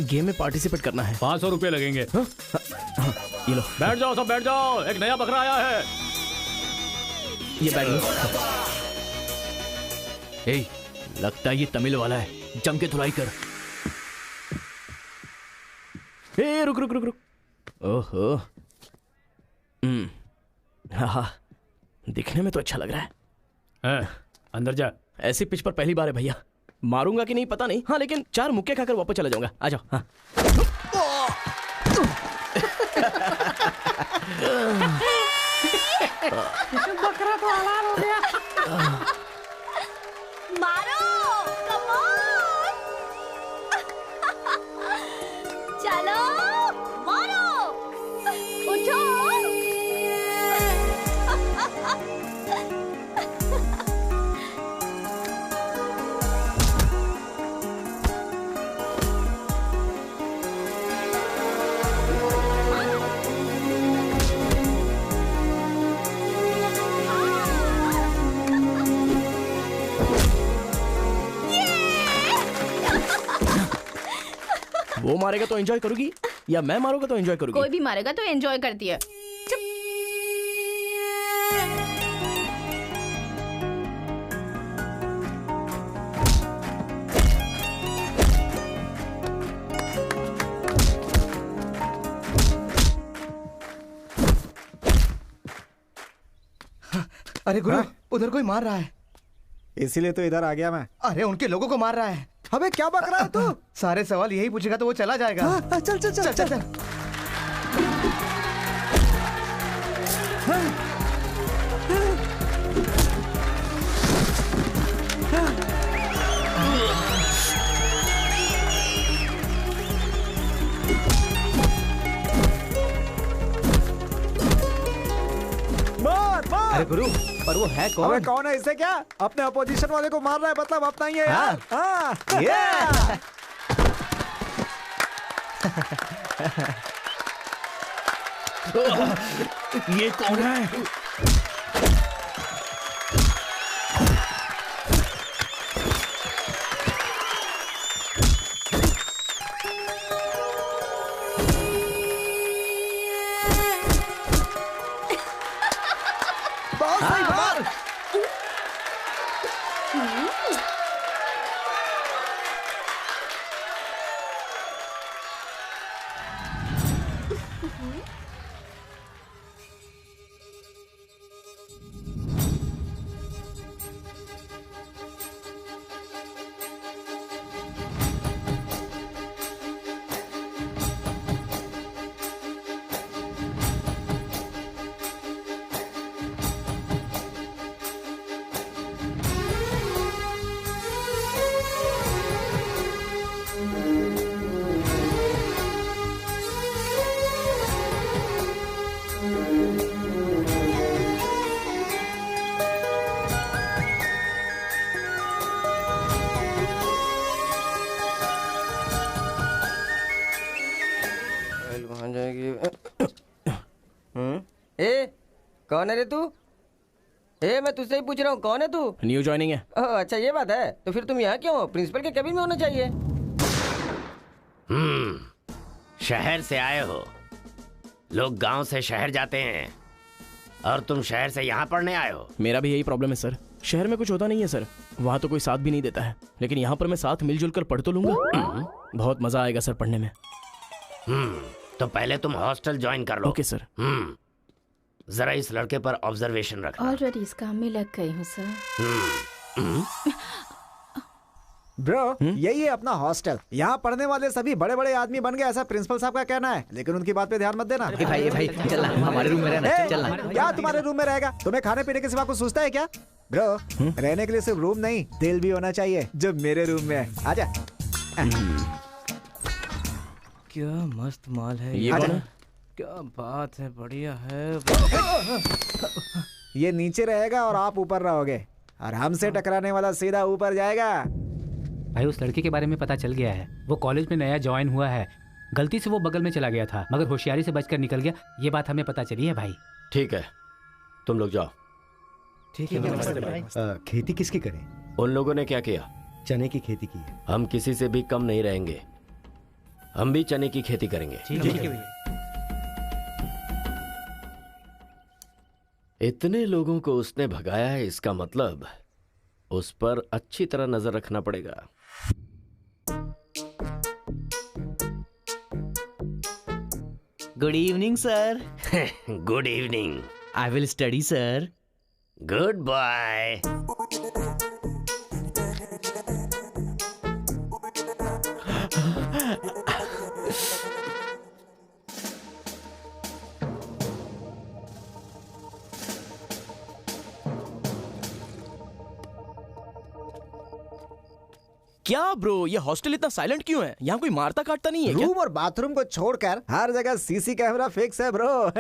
Game में participate करना है। 500 रुपये लगेंगे। ये लो। बैठ जाओ सब, बैठ जाओ। एक नया बकरा आया है। ये बैठ लो। ए, लगता है ये तमिल वाला है, जम के धुलाई कर। ए, रुक रुक रुक रुक। ओहो। हाँ, दिखने में तो अच्छा लग रहा है। अंदर जा। ऐसी पिच पर पहली बार है भैया। मारूंगा कि नहीं पता नहीं। हाँ, लेकिन 4 मुक्के खाकर वापस चला जाऊंगा। आ जाओ। हाँ। बकरा तो हलाल हो गया। मारो, कम ऑन। चलो, मारो, उठो। वो मारेगा तो एंजॉय करोगी या मैं मारूंगा तो एंजॉय करोगी? कोई भी मारेगा तो एंजॉय करती है। अरे गुरु, उधर कोई मार रहा है। इसीलिए तो इधर आ गया मैं। अरे उनके लोगों को मार रहा है। अबे क्या बक रहा है तू? सारे सवाल यही पूछेगा तो वो चला जाएगा। चल चल चल चल, चल। अरे गुरु, पर वो है कौन? अबे कौन है? इससे क्या? अपने अपोजिशन वाले को मार रहा है, मतलब अपना ही है यार। हाँ। ये कौन है? कौन है रे तू? मैं तुझसे ही पूछ रहा हूँ, कौन है तू? न्यू ज्वाइनिंग है। ओह अच्छा, ये बात है। तो फिर तुम यहाँ क्यों हो? प्रिंसिपल के केबिन में होना चाहिए। शहर से आए हो। लोग गांव से शहर जाते हैं और तुम शहर से यहाँ पढ़ने आए हो। मेरा भी यही प्रॉब्लम है सर। शहर में कुछ होता नहीं है सर, वहाँ तो कोई साथ भी नहीं देता है, लेकिन यहाँ पर मैं साथ मिलजुल कर पढ़ तो लूंगा। बहुत मजा आएगा सर पढ़ने में। तो पहले तुम हॉस्टल ज्वाइन कर लो। Okay sir. जरा इस लड़के पर ऑब्जर्वेशन रखना। ऑलरेडी इस काम में लग गई हूँ सर। ब्रो, यही है अपना हॉस्टल। यहाँ पढ़ने वाले सभी बड़े बड़े आदमी बन गए, ऐसा प्रिंसिपल साहब का कहना है, लेकिन उनकी बात पे ध्यान मत देना। भाई चल हमारे रूम में रहना। चल क्या तुम्हारे रूम में रहेगा? तुम्हें खाने पीने के सिवा कुछ सोचता है क्या? ब्रो, रहने के लिए सिर्फ रूम नहीं, दिल भी होना चाहिए, जो मेरे रूम में है। आजा। क्या मस्त माल है ये कौन है? क्या बात है, बढ़िया है। ये नीचे रहेगा और आप ऊपर रहोगे, और हमसे टकराने वाला सीधा ऊपर जाएगा। भाई उस लड़के के बारे में पता चल गया है। वो कॉलेज में नया ज्वाइन हुआ है। गलती से वो बगल में चला गया था, मगर होशियारी से बचकर निकल गया। ये बात हमें पता चली है भाई। ठीक है, तुम लोग जाओ। ठीक है। खेती किसकी करें? उन लोगों ने क्या किया? चने की खेती की है। हम किसी से भी कम नहीं रहेंगे। हम भी चने की खेती करेंगे। ठीक है भैया। इतने लोगों को उसने भगाया है, इसका मतलब उस पर अच्छी तरह नजर रखना पड़ेगा। Good evening sir. Good evening. I will study sir. Good bye. क्या ब्रो, ये हॉस्टल इतना साइलेंट क्यों है? यहाँ कोई मारता काटता नहीं है क्या? रूम और बाथरूम को छोड़कर हर जगह सीसी कैमरा फिक्स है ब्रो।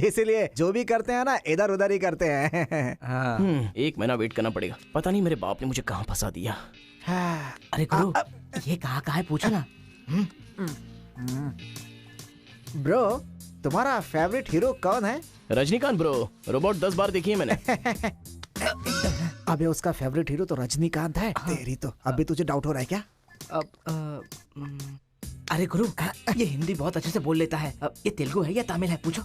इसीलिए जो भी करते हैं ना इधर उधर ही करते हैं। एक महीना वेट करना पड़ेगा। पता नहीं मेरे बाप ने मुझे कहाँ फंसा दिया। अरे गुरु, ये कहाँ है पूछो ना। ब्रो, तुम्हारा फेवरेट हीरो कौन है? रजनीकांत ब्रो, रोबोट 10 बार देखी है मैंने। अबे उसका फेवरेट हीरो तो रजनीकांत है। तेरी तो अभी तुझे डाउट हो रहा है क्या? अरे गुरु, ये हिंदी बहुत अच्छे से बोल लेता है। ये तेलुगु है या तमिल है पूछो।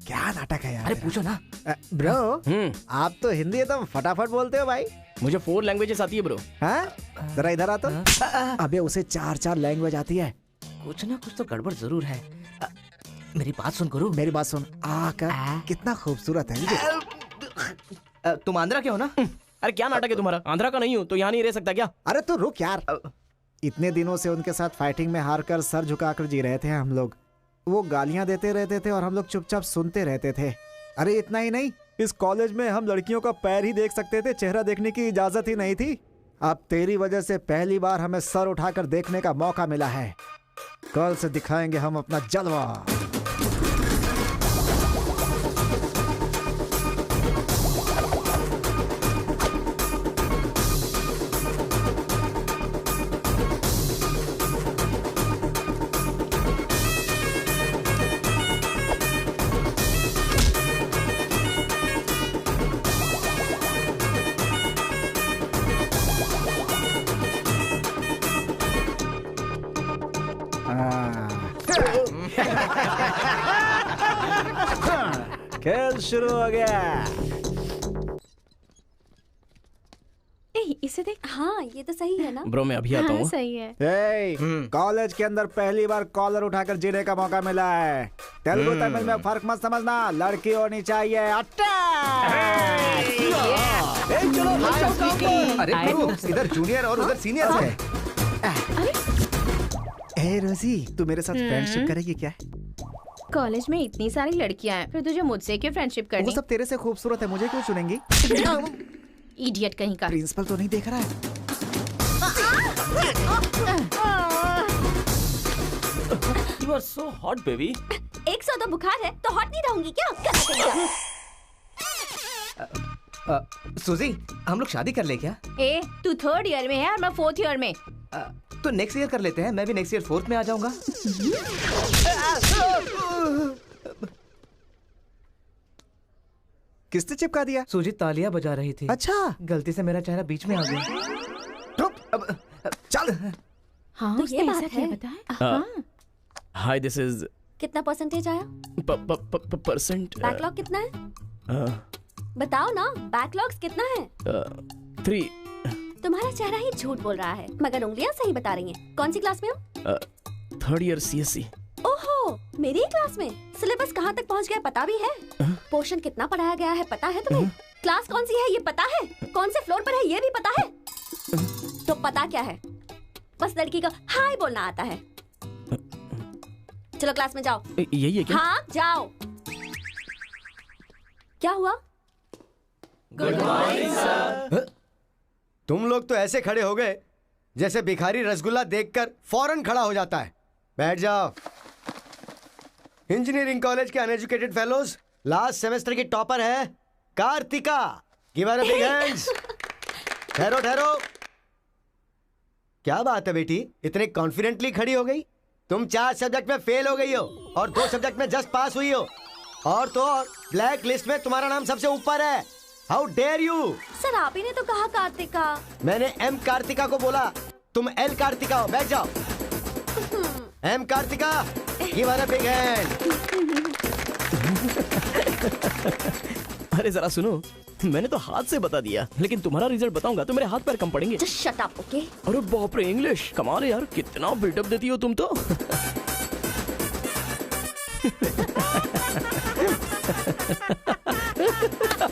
क्या नाटक है यार। अरे पूछो ना। ब्रो, आप तो हिंदी एकदम फटाफट बोलते हो भाई। मुझे 4 लैंग्वेजेस आती है ब्रो। हाँ, जरा इधर आ तो। अबे उसे 4 लैंग्वेज आती है। कुछ ना कुछ तो गड़बड़ जरूर है। मेरी बात सुन गुरु। मेरी बात सुन। कितना खूबसूरत है। तुम आंध्रा के हो ना? अरे क्या नाटक है तुम्हारा? आंध्रा का नहीं हूँ तो यहाँ नहीं रह सकता क्या? अरे तू रुक यार। इतने दिनों से उनके साथ फाइटिंग में हार कर सर झुकाकर जी रहे थे हम लोग। वो गालियां देते रहते थे और हम लोग चुपचाप सुनते रहते थे। अरे इतना ही नहीं, इस कॉलेज में हम लड़कियों का पैर ही देख सकते थे, चेहरा देखने की इजाजत ही नहीं थी। अब तेरी वजह से पहली बार हमें सर उठाकर देखने का मौका मिला है। कल से दिखाएंगे हम अपना जलवा। खेल शुरू हो गया। इसे देख। हाँ ये तो सही है ना ब्रो मैं अभी आता हूँ। सही है। कॉलेज के अंदर पहली बार कॉलर उठाकर जीने का मौका मिला है। तेलुगु तमिल में फर्क मत समझना, लड़की होनी चाहिए। अरे गुरु, इधर जूनियर और उधर सीनियर है। ए रोजी, तू मेरे साथ फ्रेंडशिप करेगी क्या? कॉलेज में इतनी सारी लड़कियां हैं, फिर तुझे मुझसे क्यों फ्रेंडशिप वो करनी? सब तेरे से खूबसूरत है, मुझे क्यों चुनेंगी? इडियट कहीं का। प्रिंसिपल तो नहीं देख रहा है? You are so hot, baby. 102 बुखार है तो हॉट नहीं रहूंगी क्या? सूजी, हम लोग शादी कर ले क्या? ए, तू 3rd ईयर में है और मैं 4th ईयर में। तो नेक्स्ट ईयर कर लेते हैं। मैं भी नेक्स्ट ईयर 4th में आ जाऊंगा। किसने चिपका दिया? सूजी तालियां बजा रही थी। अच्छा, गलती से मेरा चेहरा बीच में आ गया। चल। हाँ तो ये बात है। हाँ। Hi, this is कितना परसेंटेज आया? परसेंट। बैकलॉग कितना है? बताओ ना, बैकलॉग्स कितना है? 3। तुम्हारा चेहरा ही झूठ बोल रहा है, मगर उंगलियां सही बता रही हैं। कौन सी क्लास में हो? 3rd year CSC। ओहो, मेरी ही क्लास में। सिलेबस कहाँ तक पहुँच गया पता भी है? पोर्शन कितना पढ़ाया गया है पता है तुम्हें? क्लास कौन सी है ये पता है? कौन से फ्लोर पर है ये भी पता है? तो पता क्या है? बस लड़की को हाय बोलना आता है। चलो क्लास में जाओ। यही है क्या? हाँ जाओ। क्या हुआ? Good morning sir. तुम लोग तो ऐसे खड़े हो गए जैसे भिखारी रसगुल्ला देखकर फौरन खड़ा हो जाता है। बैठ जाओ। इंजीनियरिंग कॉलेज के अनएजुकेटेड फेलोज, लास्ट सेमेस्टर की टॉपर है Karthika. Give her a big hands. ठहरो ठहरो। क्या बात है बेटी, इतने कॉन्फिडेंटली खड़ी हो गई? तुम 4 सब्जेक्ट में फेल हो गई हो और 2 सब्जेक्ट में जस्ट पास हुई हो, और तो और ब्लैक लिस्ट में तुम्हारा नाम सबसे ऊपर है। How dare you? सर आप ही ने तो कहा कार्तिका। मैंने एम कार्तिका को बोला, तुम एल कार्तिका हो। बैठ जाओ। M Karthika, give her a big hand. अरे जरा सुनो, मैंने तो हाथ से बता दिया, लेकिन तुम्हारा रिजल्ट बताऊंगा तो मेरे हाथ पैर कम पड़ेंगे। Just shut up, okay? अरे बाप रे, इंग्लिश कमाल है यार, कितना बिल्डअप देती हो तुम तो।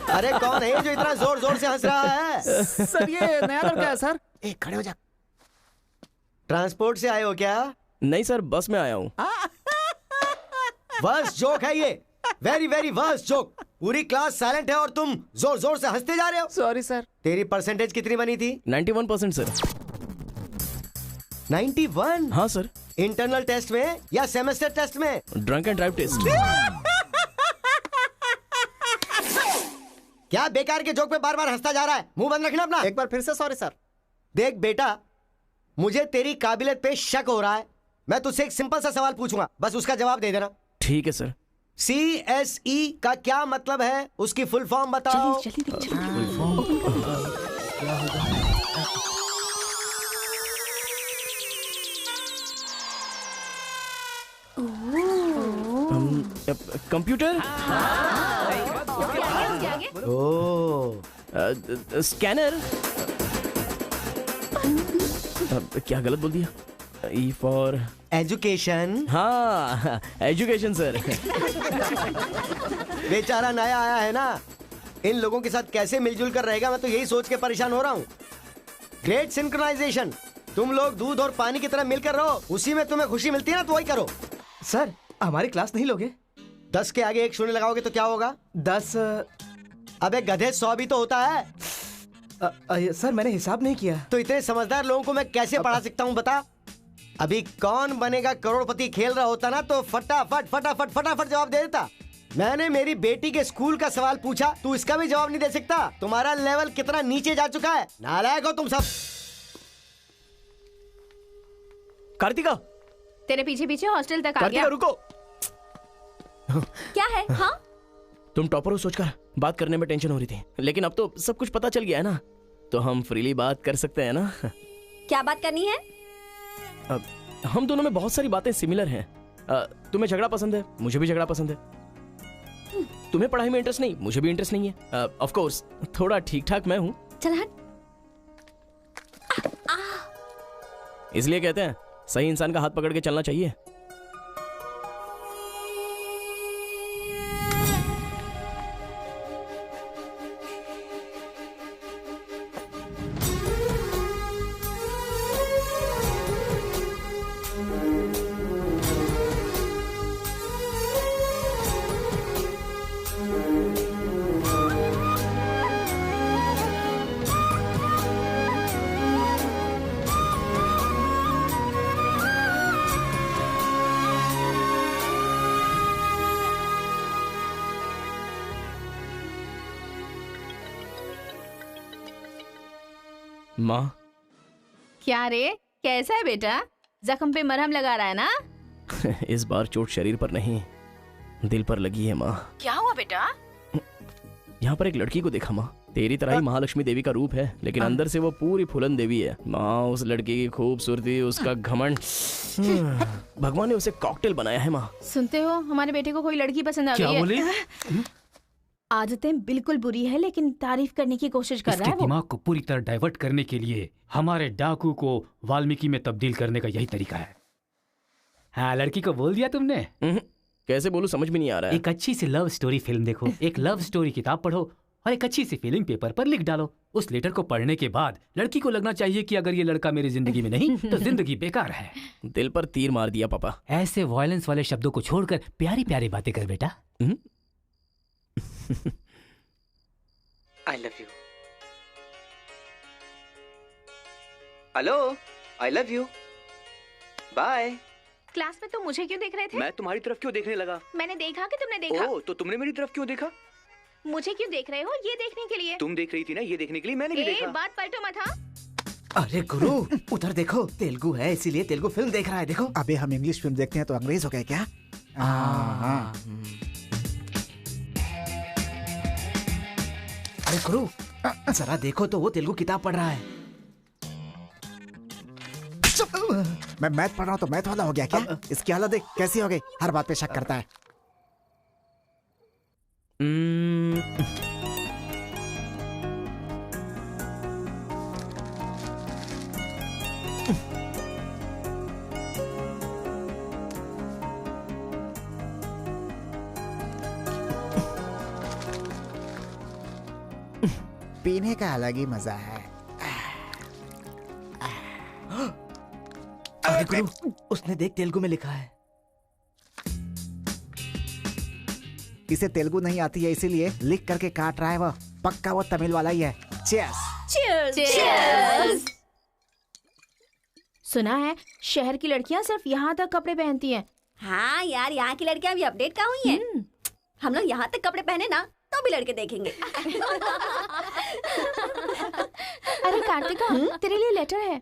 अरे कौन है जो इतना जोर जोर से हंस रहा है? सर ये नया लड़का है सर। एक खड़े हो जा। ट्रांसपोर्ट से आए हो क्या? नहीं सर, बस में आया हूँ। वर्स्ट जोक है ये, वेरी वेरी वर्स्ट जोक। पूरी क्लास साइलेंट है और तुम जोर जोर से हंसते जा रहे हो। Sorry sir. तेरी परसेंटेज कितनी बनी थी? 91% सर। 91? हाँ सर। इंटरनल टेस्ट में या सेमेस्टर टेस्ट में? Drunk and drive test. क्या बेकार के जोक पे बार बार हंसता जा रहा है? मुंह बंद रखना अपना। एक बार फिर से सॉरी सर। देख बेटा, मुझे तेरी काबिलियत पे शक हो रहा है। मैं तुझसे एक सिंपल सा सवाल पूछूंगा, बस उसका जवाब दे देना। ठीक है सर। CSE का क्या मतलब है? उसकी फुल फॉर्म बताओ। Computer, scanner. क्या गलत बोल दिया? E for education. हाँ, एजुकेशन सर। बेचारा नया आया है ना, इन लोगों के साथ कैसे मिलजुल कर रहेगा, मैं तो यही सोच के परेशान हो रहा हूँ। Great synchronization. तुम लोग दूध और पानी की तरह मिलकर रहो, उसी में तुम्हें खुशी मिलती है ना, तो वही करो। सर हमारी क्लास नहीं लोगे? 10 के आगे एक शून्य लगाओगे तो क्या होगा? 10। अबे गधे, 100 भी तो होता है। सर मैंने हिसाब नहीं किया। तो इतने समझदार लोगों को मैं कैसे पढ़ा सकता हूँ बता? अभी कौन बनेगा करोड़पति खेल रहा होता ना, तो फटाफट फटाफट फटाफट जवाब दे देता। मैंने मेरी बेटी के स्कूल का सवाल पूछा, तू इसका भी जवाब नहीं दे सकता? तुम्हारा लेवल कितना नीचे जा चुका है। नालायक हो तुम सब। कार्तिका, तेरे पीछे पीछे हॉस्टल तक आ कार्तिका गया। रुको। क्या है? हाँ, तुम टॉपर हो सोचकर बात करने में टेंशन हो रही थी, लेकिन अब तो सब कुछ पता चल गया है ना, तो हम फ्रीली बात कर सकते हैं ना। क्या बात करनी है? हम दोनों में बहुत सारी बातें सिमिलर हैं। तुम्हें झगड़ा पसंद है, मुझे भी झगड़ा पसंद है। तुम्हें पढ़ाई में इंटरेस्ट नहीं, मुझे भी इंटरेस्ट नहीं है। ऑफ कोर्स थोड़ा ठीक ठाक मैं हूँ, चल हट। इसलिए कहते हैं सही इंसान का हाथ पकड़ के चलना चाहिए। माँ, क्या रे, कैसा है बेटा? जख्म पे मरहम लगा रहा है ना? इस बार चोट शरीर पर नहीं, दिल पर लगी है माँ। क्या हुआ बेटा? यहाँ पर एक लड़की को देखा माँ, तेरी तरह ही महालक्ष्मी देवी का रूप है, लेकिन अंदर से वो पूरी फूलन देवी है। माँ, उस लड़की की खूबसूरती, उसका घमंड, भगवान ने उसे कॉकटेल बनाया है माँ। सुनते हो, हमारे बेटे को कोई लड़की पसंद आ गई है। क्या बोले? आदतें बिल्कुल बुरी है, लेकिन तारीफ करने की कोशिश कर रहा इसके है वो। दिमाग को पूरी तरह डाइवर्ट करने के लिए हमारे डाकू को वाल्मीकि में तब्दील करने का यही तरीका है। हाँ, लड़की को बोल दिया तुमने? कैसे बोलूं, समझ में नहीं आ रहा है। एक अच्छी सी लव स्टोरी फिल्म देखो, एक लव स्टोरी किताब पढ़ो और एक अच्छी सी फीलिंग पेपर पर लिख डालो। उस लेटर को पढ़ने के बाद लड़की को लगना चाहिए कि अगर ये लड़का मेरी जिंदगी में नहीं तो जिंदगी बेकार है। दिल पर तीर मार दिया पापा। ऐसे वायलेंस वाले शब्दों को छोड़कर प्यारी प्यारी बातें कर बेटा। I love you. Hello, I love you. Bye. Class में तुम मुझे क्यों देख रहे थे? मैं तुम्हारी तरफ क्यों देखने लगा? मैंने देखा कि तुमने देखा। ओह, तो तुमने मेरी तरफ क्यों देखा? मुझे क्यों देख रहे हो? ये देखने के लिए। तुम देख रही थी ना, ये देखने के लिए मैंने भी देखा। बात पलटो मत। हाँ, अरे गुरु, उधर देखो, तेलुगु है इसीलिए तेलुगु फिल्म देख रहा है। देखो। अबे हम इंग्लिश फिल्म देखते हैं तो अंग्रेज हो गए क्या? हाँ। अरे गुरु, जरा देखो तो वो तेलुगु किताब पढ़ रहा है। मैं मैथ पढ़ रहा हूँ तो मैथ वाला हो गया क्या? इसकी हालत देख कैसी हो गई, हर बात पे शक करता है। पीने का अलग ही मजा है। अरे गुरु, उसने देख तेलुगु में लिखा है। इसे तेलुगु नहीं आती है इसीलिए लिख करके काट रहा है वो। पक्का वो तमिल वाला ही है। चीयर्स। चीयर्स। सुना है शहर की लड़कियां सिर्फ यहाँ तक कपड़े पहनती हैं। हाँ यार, यहाँ की लड़कियां भी अपडेट कहाँ हुई हैं? हम लोग यहाँ तक कपड़े पहने ना तो भी लड़के देखेंगे। अरे कार्तिका, तेरे लिए लेटर है।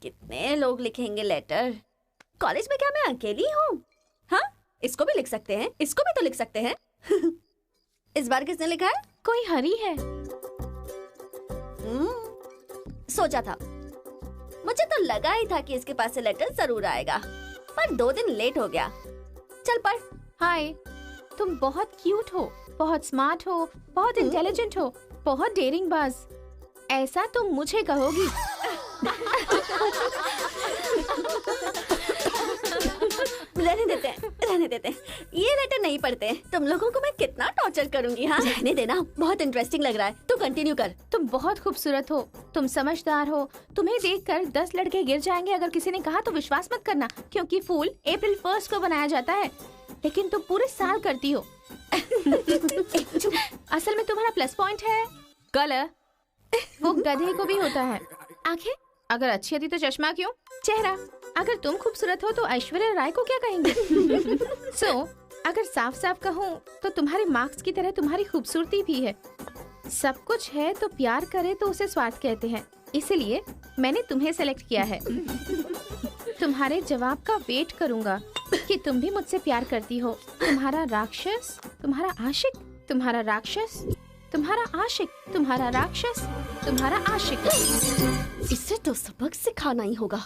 कितने लोग लिखेंगे लेटर? कॉलेज में क्या मैं अकेली हूँ? हाँ, इसको भी लिख सकते हैं, इसको भी तो लिख सकते हैं। इस बार किसने लिखा है? कोई हरी है। सोचा था, मुझे तो लगा ही था कि इसके पास से लेटर जरूर आएगा, पर 2 दिन लेट हो गया। चल पढ़। हाय, तुम बहुत क्यूट हो, बहुत स्मार्ट हो, बहुत इंटेलिजेंट हो, बहुत डेयरिंग बाज। ऐसा तुम मुझे कहोगी? रहने देते हैं। ये लेटर नहीं पढ़ते। तुम लोगों को मैं कितना टॉर्चर करूंगी। हाँ, रहने देना, बहुत इंटरेस्टिंग लग रहा है। तू कंटिन्यू कर। तुम बहुत खूबसूरत हो, तुम समझदार हो। तुम्हें देखकर 10 लड़के गिर जाएंगे अगर किसी ने कहा तो विश्वास मत करना, क्योंकि फूल अप्रैल 1 को बनाया जाता है, लेकिन तुम पूरे साल करती हो। असल में तुम्हारा प्लस पॉइंट है कलर। वो गधे को भी होता है। आंखें अगर अच्छी थी तो चश्मा क्यों? चेहरा अगर तुम खूबसूरत हो तो ऐश्वर्या राय को क्या कहेंगे? अगर साफ साफ कहूँ तो तुम्हारे मार्क्स की तरह तुम्हारी खूबसूरती भी है। सब कुछ है तो प्यार करे तो उसे स्वार्थ कहते हैं, इसलिए मैंने तुम्हें सेलेक्ट किया है। तुम्हारे जवाब का वेट करूंगा कि तुम भी मुझसे प्यार करती हो। तुम्हारा राक्षस, तुम्हारा आशिक, तुम्हारा राक्षस, तुम्हारा आशिक, तुम्हारा राक्षस, तुम्हारा आशिक। इसे तो सबक सिखाना ही होगा।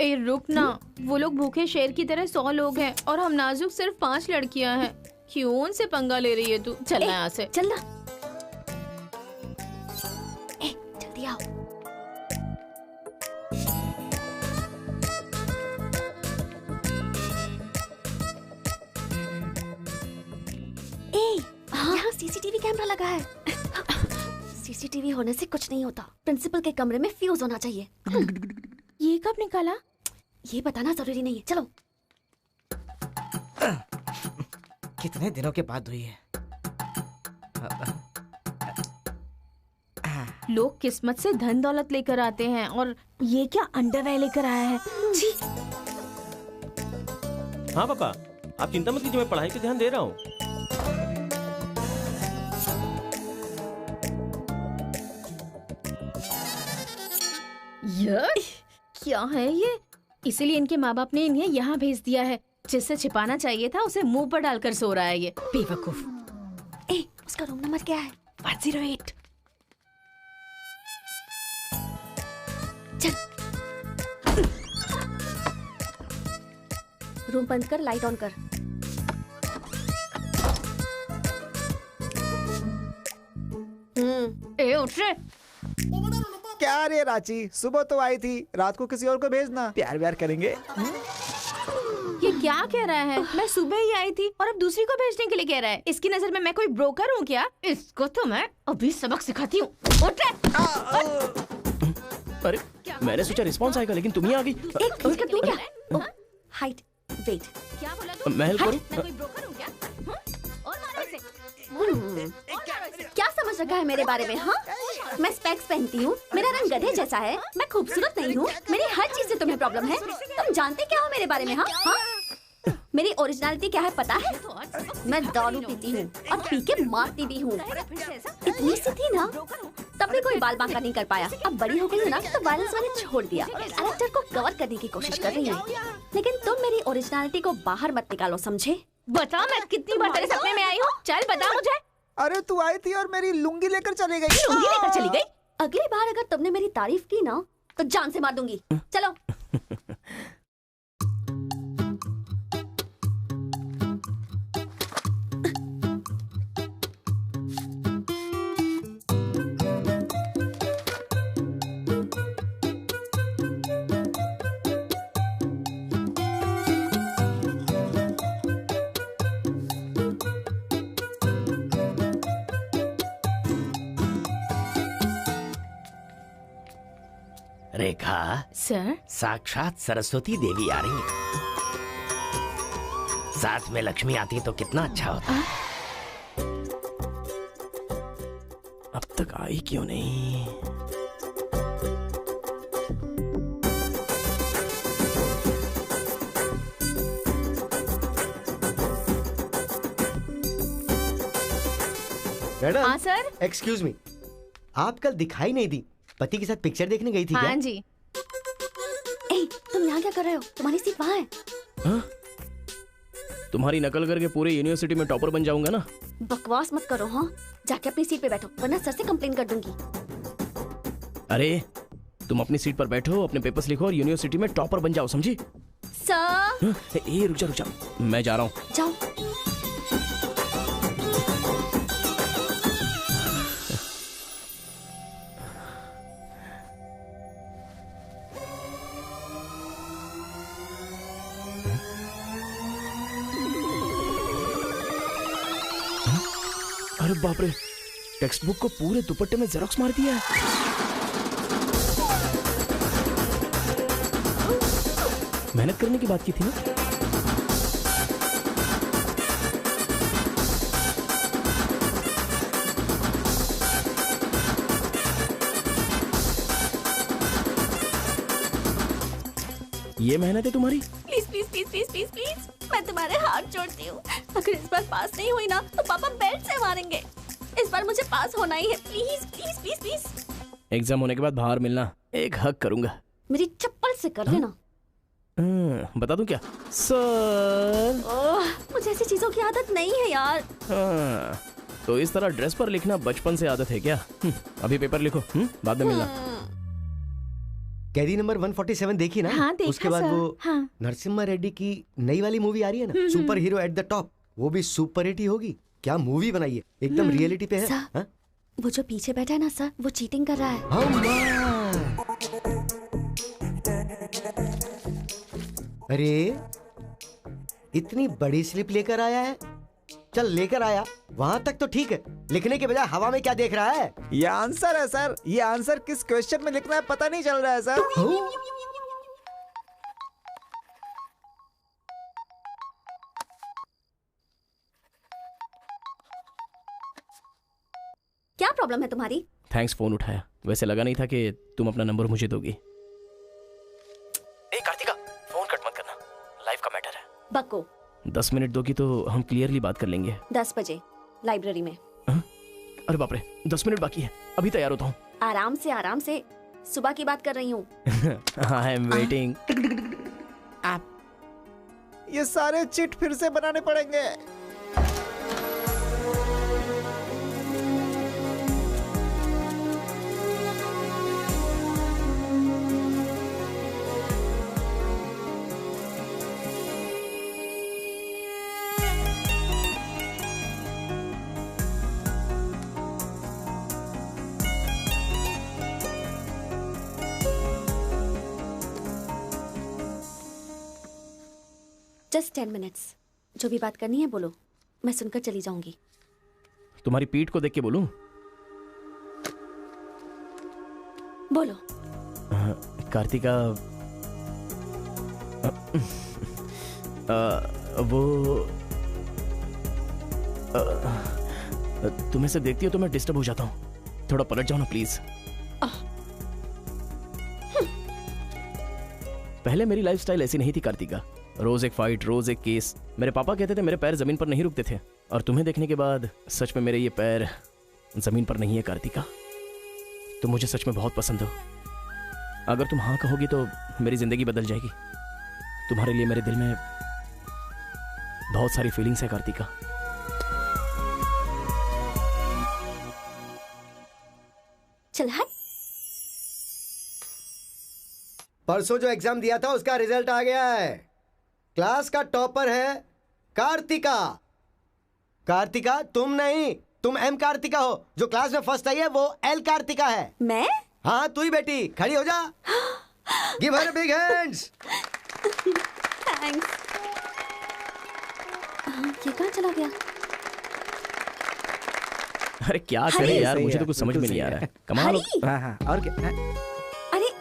ए रुक ना, वो लोग भूखे शेर की तरह 100 लोग हैं और हम नाजुक सिर्फ 5 लड़कियां हैं। क्यों उनसे पंगा ले रही है तू? चलना यहाँ से। चलना। जल्दी आओ। यहाँ सीसीटीवी कैमरा लगा है। सीसीटीवी होने से कुछ नहीं होता। प्रिंसिपल के कमरे में फ्यूज होना चाहिए। ये कब निकाला? ये बताना जरूरी नहीं है। चलो। कितने दिनों के बाद हुई है। लोग किस्मत से धन दौलत लेकर आते हैं और ये क्या अंडरवेयर लेकर आया है। जी। हाँ पापा, आप चिंता मत कीजिए, मैं पढ़ाई पे ध्यान दे रहा हूँ। क्या है ये? इसीलिए इनके माँ बाप ने इन्हें यहाँ भेज दिया है। जिससे छिपाना चाहिए था उसे मुंह पर डालकर सो रहा है ये बेवकूफ। उसका रूम नंबर क्या है? 108। चल। रूम बंद कर, लाइट ऑन कर। उठ रे। क्या रे रांची, सुबह तो आई थी, रात को किसी और को भेजना। प्यार व्यार करेंगे। ये क्या कह रहा है? मैं सुबह ही आई थी और अब दूसरी को भेजने के लिए कह रहा है। इसकी नजर में मैं कोई ब्रोकर हूँ क्या? इसको तो मैं अभी सबक सिखाती हूँ। उठ रे। अरे मैंने सोचा रिस्पॉन्स आएगा, लेकिन तुम ही आ गई। तू क्या? Height, weight. क्या बोला तू? मैं हेल्प करूं? मैं कोई ब्रोकर हूँ क्या? और मारो इसे। क्या समझ रखा है मेरे बारे में? हाँ, मैं स्पेक्स पहनती हूँ, मेरा रंग गधे जैसा है, मैं खूबसूरत नहीं हूँ, मेरी हर चीज से तुम्हें प्रॉब्लम है। तुम जानते क्या हो मेरे बारे में? हाँ हाँ, मेरी ओरिजिनलिटी क्या है पता है? मैं दारू पीती हूँ और पी के मारती भी हूँ। इतनी सी थी ना, तब भी कोई बाल बांका नहीं कर पाया। अब बड़ी हो गई हूँ ना, तो वायलेंस मैंने छोड़ दिया। कैरेक्टर को कवर करने की कोशिश कर रही हूँ, लेकिन तुम मेरी ओरिजिनलिटी को बाहर मत निकालो, समझे? बता मैं कितनी बार तेरे सपने में आई हूँ? चल बता मुझे। अरे तू आई थी और मेरी लुंगी लेकर चली गई। लुंगी लेकर चली गई? अगली बार अगर तुमने मेरी तारीफ की ना तो जान से मार दूंगी। चलो। रेखा सर, साक्षात सरस्वती देवी आ रही है। साथ में लक्ष्मी आती तो कितना अच्छा होता। अब तक आई क्यों नहीं? मैडम। हाँ सर। एक्सक्यूज मी, आप कल दिखाई नहीं दी। पति के साथ पिक्चर देखने गई थी क्या? हाँ जी। ए, तुम यहाँ क्या कर रहे हो? तुम्हारी सीट वहाँ है। हाँ? तुम्हारी नकल करके पूरे यूनिवर्सिटी में टॉपर बन जाऊंगा ना। बकवास मत करो। हाँ, जाके अपनी सीट पे बैठो वरना सर से कंप्लेन कर दूंगी। अरे तुम अपनी सीट पर बैठो, अपने पेपर्स लिखो और यूनिवर्सिटी में टॉपर बन जाओ, समझी? सर। ए रुक जा, मैं जा रहा हूँ। जाओ। अरे बाप रे, टेक्स्ट बुक को पूरे दुपट्टे में जेरोक्स मार दिया है। मेहनत करने की बात की थी ना। ये मेहनत है तुम्हारी? Please please please please please please, मैं तुम्हारे हाथ जोड़ती हूँ। अगर इस बार पास नहीं हुई ना तो पापा बेल्ट से मारेंगे। इस बार मुझे पास होना ही है। Please please please please. Exam होने के बाद बाहर मिलना, एक हक करूंगा। मेरी चप्पल से कर लेना। बता दूं क्या? सर। मुझे ऐसी चीजों की आदत नहीं है यार। तो इस तरह ड्रेस पर लिखना बचपन से आदत है क्या? अभी पेपर लिखो, बाद में मिलना। कैदी नंबर 147 देखी ना? हाँ, देखा उसके बाद सर। वो हाँ। नरसिम्हा रेड्डी की नई वाली मूवी आ रही है ना, super hero at the top, वो भी सुपर हिट ही होगी। क्या मूवी बनाई है, एकदम रियलिटी पे है। सर, वो जो पीछे बैठा है ना सर, वो चीटिंग कर रहा है। अरे इतनी बड़ी स्लिप लेकर आया है। चल लेकर आया, वहाँ तक तो ठीक है। लिखने के बजाय हवा में क्या देख रहा है? ये आंसर है सर। ये आंसर किस क्वेश्चन में लिखना है पता नहीं चल रहा है सर। क्या प्रॉब्लम है तुम्हारी? थैंक्स फोन उठाया। वैसे लगा नहीं था कि तुम अपना नंबर मुझे दोगी। ए कार्तिका, फोन कट मत करना, लाइफ का मैटर है। बक्को। 10 मिनट दोगी तो हम क्लियरली बात कर लेंगे। 10 बजे लाइब्रेरी में। अरे बाप रे, 10 मिनट बाकी है, अभी तैयार होता हूँ। आराम से सुबह की बात कर रही हूँ। I am waiting. ये सारे चिट फिर से बनाने पड़ेंगे। Just 10 minutes. जो भी बात करनी है बोलो, मैं सुनकर चली जाऊंगी। तुम्हारी पीठ को देख के बोलूं? बोलो। कार्तिका, वो तुम्हें से देखती हो तो मैं डिस्टर्ब हो जाता हूँ। थोड़ा पलट जाओ ना प्लीज। पहले मेरी लाइफस्टाइल ऐसी नहीं थी कार्तिका। रोज एक फाइट, रोज एक केस। मेरे पापा कहते थे मेरे पैर जमीन पर नहीं रुकते थे, और तुम्हें देखने के बाद सच में मेरे ये पैर जमीन पर नहीं है कार्तिका। तुम मुझे सच में बहुत पसंद हो। अगर तुम हाँ कहोगी तो मेरी जिंदगी बदल जाएगी। तुम्हारे लिए मेरे दिल में बहुत सारी फीलिंग्स है कार्तिका। चल हट। परसों जो एग्जाम दिया था उसका रिजल्ट आ गया है। क्लास का टॉपर है कार्तिका। कार्तिका तुम नहीं, तुम एम कार्तिका हो। जो क्लास में फर्स्ट आई है वो एल कार्तिका है। मैं? हाँ तू ही बेटी, खड़ी हो जा। Give her big hands. Thanks. ये कहाँ चला गया? अरे क्या करे यार, मुझे तो कुछ समझ में नहीं आ रहा है। कमाल। हाँ हाँ, और क्या? अरे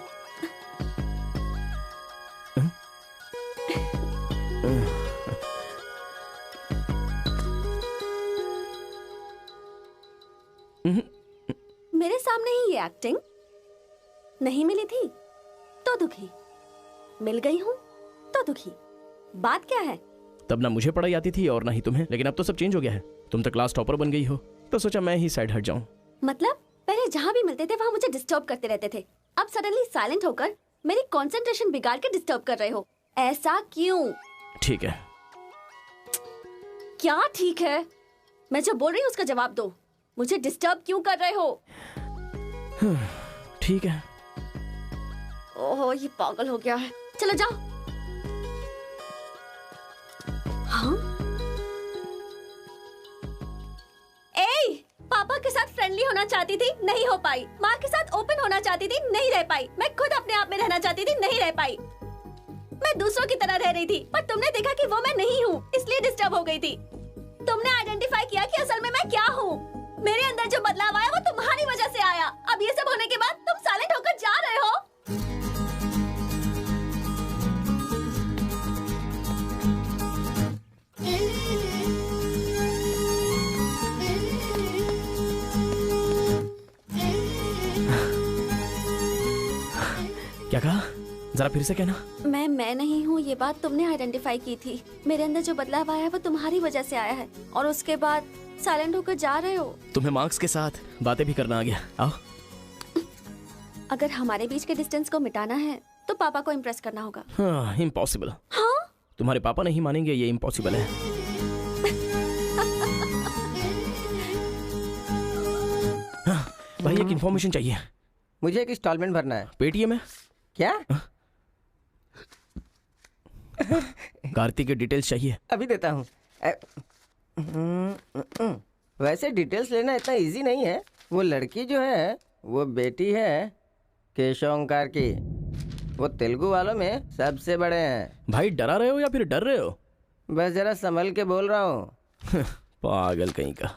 मेरे सामने ही ये एक्टिंग नहीं मिली थी तो दुखी, मिल गई हूँ तो दुखी। बात क्या है? तब ना मुझे पढ़ाई आती थी और ना ही तुम्हें, लेकिन अब तो सब चेंज हो गया है। तुम तो क्लास टॉपर बन गई हो, तो सोचा मैं ही साइड हट जाऊं। मतलब पहले जहाँ भी मिलते थे वहाँ मुझे डिस्टर्ब करते रहते थे, अब सडनली साइलेंट होकर मेरी कंसंट्रेशन बिगाड़ के डिस्टर्ब कर रहे हो। ऐसा क्यों? ठीक है। क्या ठीक है? मैं जो बोल रही हूँ उसका जवाब दो। मुझे डिस्टर्ब क्यों कर रहे हो? ठीक है। ओह ये पागल हो गया है। चलो जाओ। हाँ? ए, पापा के साथ फ्रेंडली होना चाहती थी, नहीं हो पाई। माँ के साथ ओपन होना चाहती थी, नहीं रह पाई। मैं खुद अपने आप में रहना चाहती थी, नहीं रह पाई। मैं दूसरों की तरह रह रही थी, पर तुमने देखा कि वो मैं नहीं हूँ, इसलिए डिस्टर्ब हो गई थी। तुमने आइडेंटिफाई किया कि असल में मैं क्या हूँ। मेरे अंदर जो बदलाव आया वो तुम्हारी वजह से आया। अब ये सब होने के बाद तुम साइलेंट होकर जा रहे हो। क्या कहा? जरा फिर से कहना। मैं नहीं हूँ, ये बात तुमने आइडेंटिफाई की थी। मेरे अंदर जो बदलाव आया है वो तुम्हारी वजह से आया है, और उसके बाद साइलेंट होकर जा रहे हो। तुम्हें मार्क्स के साथ बातें भी करना आ गया। आओ। अगर हमारे बीच के डिस्टेंस को मिटाना है तो पापा को इम्प्रेस करना होगा। हाँ, इम्पॉसिबल। हाँ? तुम्हारे पापा नहीं मानेंगे, ये इम्पॉसिबल है। हाँ, भाई एक इन्फॉर्मेशन चाहिए। मुझे एक इंस्टॉलमेंट भरना है। पेटीएम है क्या? कार्तिक की डिटेल्स चाहिए। अभी देता हूँ। वैसे डिटेल्स लेना इतना इजी नहीं है। वो लड़की जो है वो बेटी है केशवंकार की। वो तेलुगु वालों में सबसे बड़े हैं। भाई डरा रहे हो या फिर डर रहे हो? बस जरा संभल के बोल रहा हूँ। पागल कहीं का।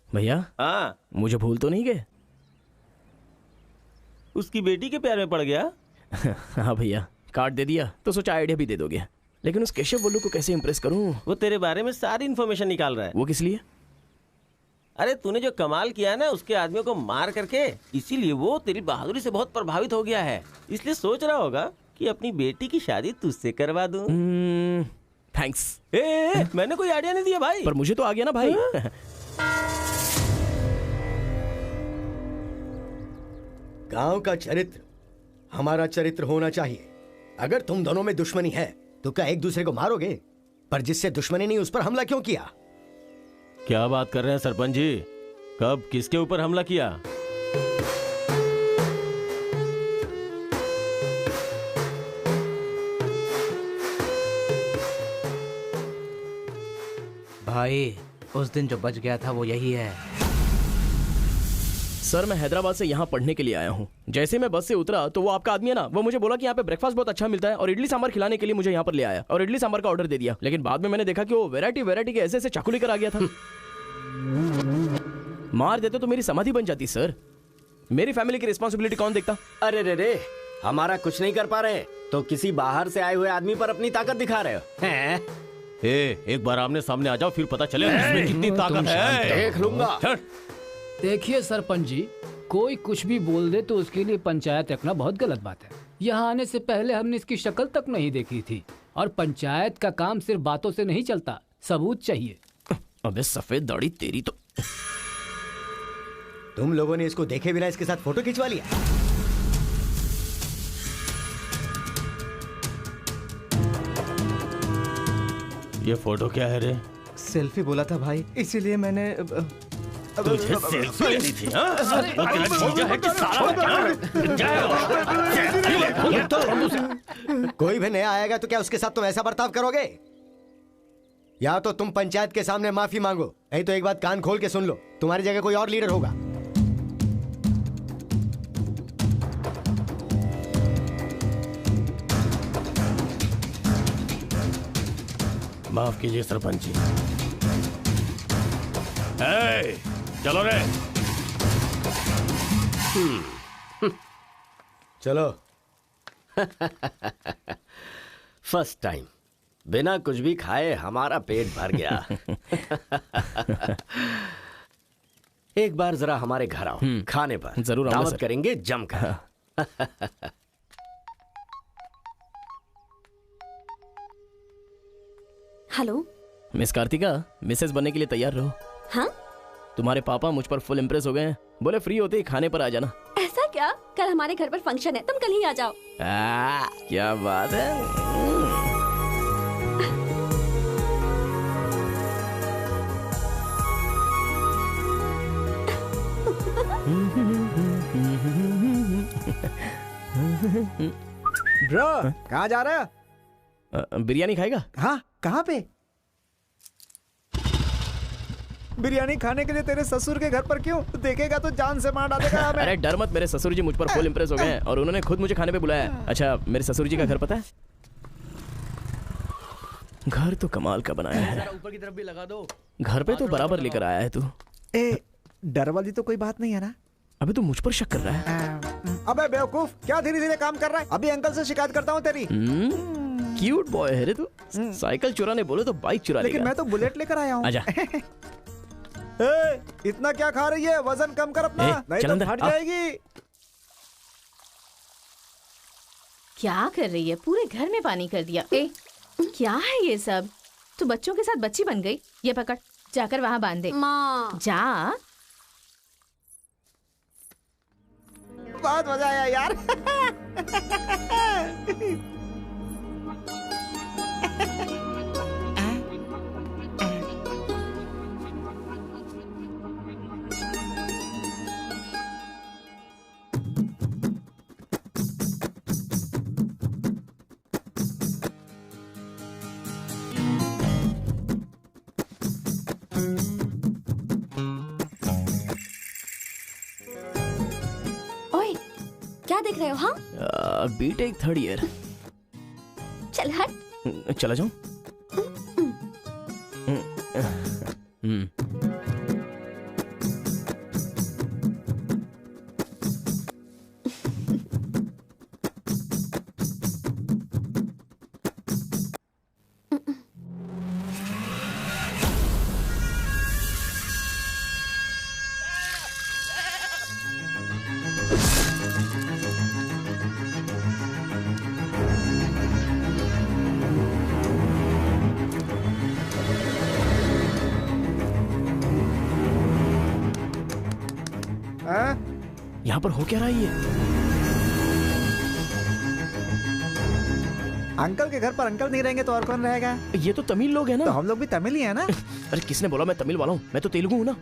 भैया हाँ, मुझे भूल तो नहीं गए? उसकी बेटी के प्यार में पड़ गया। हाँ भैया, कार्ड दे दिया तो सोचा आइडिया भी दे दोगे, लेकिन उस केशव बोलू को कैसे इम्प्रेस करूं? वो तेरे बारे में सारी इन्फॉर्मेशन निकाल रहा है। वो किस लिए? अरे तूने जो कमाल किया ना उसके आदमियों को मार करके, इसीलिए वो तेरी बहादुरी से बहुत प्रभावित हो गया है। इसलिए सोच रहा होगा कि अपनी बेटी की शादी तुझसे करवा दूं। थैंक्स। मैंने कोई आइडिया नहीं दिया भाई। पर मुझे तो आ गया ना भाई। गांव का चरित्र हमारा चरित्र होना चाहिए। अगर तुम दोनों में दुश्मनी है तो क्या एक दूसरे को मारोगे? पर जिससे दुश्मनी नहीं उस पर हमला क्यों किया? क्या बात कर रहे हैं सरपंच जी? कब किसके ऊपर हमला किया? भाई उस दिन जो बच गया था वो यही है। सर मैं हैदराबाद से यहाँ पढ़ने के लिए आया हूँ। जैसे मैं बस से उतरा तो वो आपका आदमी है ना, वो मुझे बोला कि यहाँ पे ब्रेकफास्ट बहुत अच्छा मिलता है और इडली सांभर खिलाने के लिए मुझे यहाँ पर ले आया और इडली सांभर का ऑर्डर दे दिया। लेकिन बाद में मैंने देखा कि वो वैरायटी के ऐसे चाकू लेकर आ गया था। मार देते तो मेरी समाधि बन जाती सर। मेरी फैमिली की रिस्पॉन्सिबिलिटी कौन देखता? अरे रे हमारा कुछ नहीं कर पा रहे तो किसी बाहर से आए हुए आदमी पर अपनी ताकत दिखा रहे हो हैं? एक बार आमने सामने आ जाओ फिर पता चले इसमें कितनी ताकत है। देख लूंगा। देखिए सरपंच जी, कोई कुछ भी बोल दे तो उसके लिए पंचायत रखना बहुत गलत बात है। यहाँ आने से पहले हमने इसकी शक्ल तक नहीं देखी थी, और पंचायत का काम सिर्फ बातों से नहीं चलता, सबूत चाहिए। अबे सफेद दाढ़ी तेरी तो। तुम लोगों ने इसको देखे बिना इसके साथ फोटो खिंचवा लिया। ये फोटो क्या है रे? सेल्फी बोला था भाई, इसीलिए मैंने तुझे सेल्फी लेनी थी हाँ? वो तेरा जीजा है कि साला? कोई भी नया आएगा तो क्या उसके साथ तुम ऐसा बर्ताव करोगे? या तो तुम पंचायत के सामने माफी मांगो, नहीं तो एक बात कान खोल के सुन लो, तुम्हारी जगह कोई और लीडर होगा। माफ कीजिए सरपंच जी। चलो रे। चलो। फर्स्ट टाइम बिना कुछ भी खाए हमारा पेट भर गया। एक बार जरा हमारे घर आओ, खाने पर जरूर आऊंगा दावत सर। करेंगे जमकर। हेलो। मिस कार्तिका, मिसेस बनने के लिए तैयार रहो। हाँ? तुम्हारे पापा मुझ पर फुल इम्प्रेस हो गए हैं, बोले फ्री होते ही खाने पर आ जाना। ऐसा क्या? कल हमारे घर पर फंक्शन है, तुम कल ही आ जाओ। क्या बात है। ब्रो, कहाँ जा रहा है? बिरयानी खाएगा? हाँ, कहाँ पे? बिरयानी खाने के लिए तेरे ससुर के घर पर क्यों? देखेगा तो जान से मार डालेगा हमें। अरे डर मत, मेरे ससुर जी मुझ पर फुल इम्प्रेस हो गए हैं और उन्होंने खुद मुझे खाने पे बुलाया है। अच्छा, मेरे ससुर जी का घर पता है? घर तो कमाल का बनाया है। ऊपर की तरफ भी लगा दो। घर पे तो बराबर लेकर आया है तू। ए, डर वाली तो कोई बात नहीं है ना? अबे तू मुझ पर शक कर रहा है? अबे बेवकूफ, क्या धीरे धीरे काम कर रहा है? अभी अंकल से शिकायत करता हूँ तेरी। क्यूट बॉय है रे तू। साइकिल चुराने बोले तो बाइक चुरा लेगा। लेकिन मैं तो बुलेट लेकर आया हूँ। आजा। इतना क्या खा रही है? वजन कम कर अपना, नहीं तो फट जाएगी। क्या कर रही है? पूरे घर में पानी कर दिया। क्या है ये सब? तू बच्चों के साथ बच्ची बन गई। ये पकड़, जाकर वहाँ बांध दे। माँ। जा। बहुत मजा आया यार। क्या देख रहे हो? हाँ, बीटेक थर्ड ईयर। चल हट। चला जाऊं? यहाँ पर हो क्या रहा है ये? अंकल के घर पर अंकल नहीं रहेंगे तो और कौन रहेगा? ये तो तमिल लोग हैं ना? तो हम लोग भी तमिल ही है ना? अरे किसने बोला मैं तमिल वाला हूँ? मैं तो तेलुगु हूँ ना।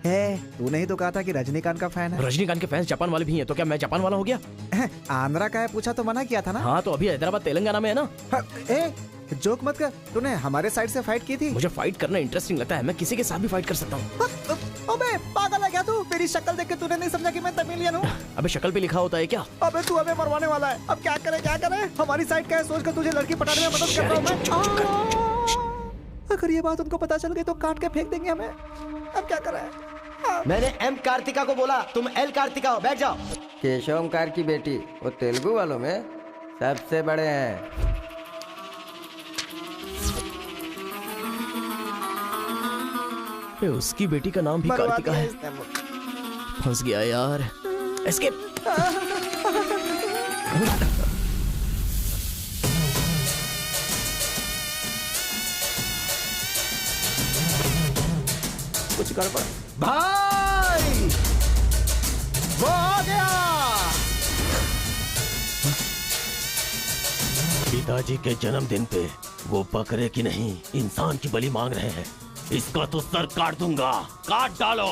तूने ही तो कहा था कि रजनीकांत का फैन है। रजनीकांत के फैंस जापान वाले भी हैं, तो क्या मैं जापान वाला हो गया? आंध्रा का है पूछा तो मना किया था ना? हाँ, तो अभी हैदराबाद तेलंगाना में है ना। जोक मत कर, तूने हमारे साइड से फाइट की थी। मुझे फाइट करना इंटरेस्टिंग लगता है, मैं किसी के साथ भी फाइट कर सकता हूँ। अबे पागल है क्या तू? मेरी शक्ल देख के तूने नहीं समझा कि मैं तमिलियन हूँ? अबे शक्ल पे लिखा होता है क्या? अबे तू हमें मरवाने वाला है। अब क्या करे क्या करे? हमारी साइड का है, सोच कर तुझे लड़की पटाने में मदद कर रहा हूँ मैं। अगर ये बात उनको पता चल गई तो काट के फेंक देंगे हमें। अब क्या करें? मैंने एम कार्तिका को बोला, तुम एल कार्तिका हो, बैठ जाओ। केशव ओमकार की बेटी, वो तेलुगु वालों में सबसे बड़े हैं। उसकी बेटी का नाम भी कार्तिका है। फंस गया यार। एस्केप। कुछ गड़बड़ भाई, वो आ गया। पिताजी के जन्मदिन पे वो बकरे की नहीं इंसान की बलि मांग रहे हैं। इसका तो सर काट दूंगा, काट डालो।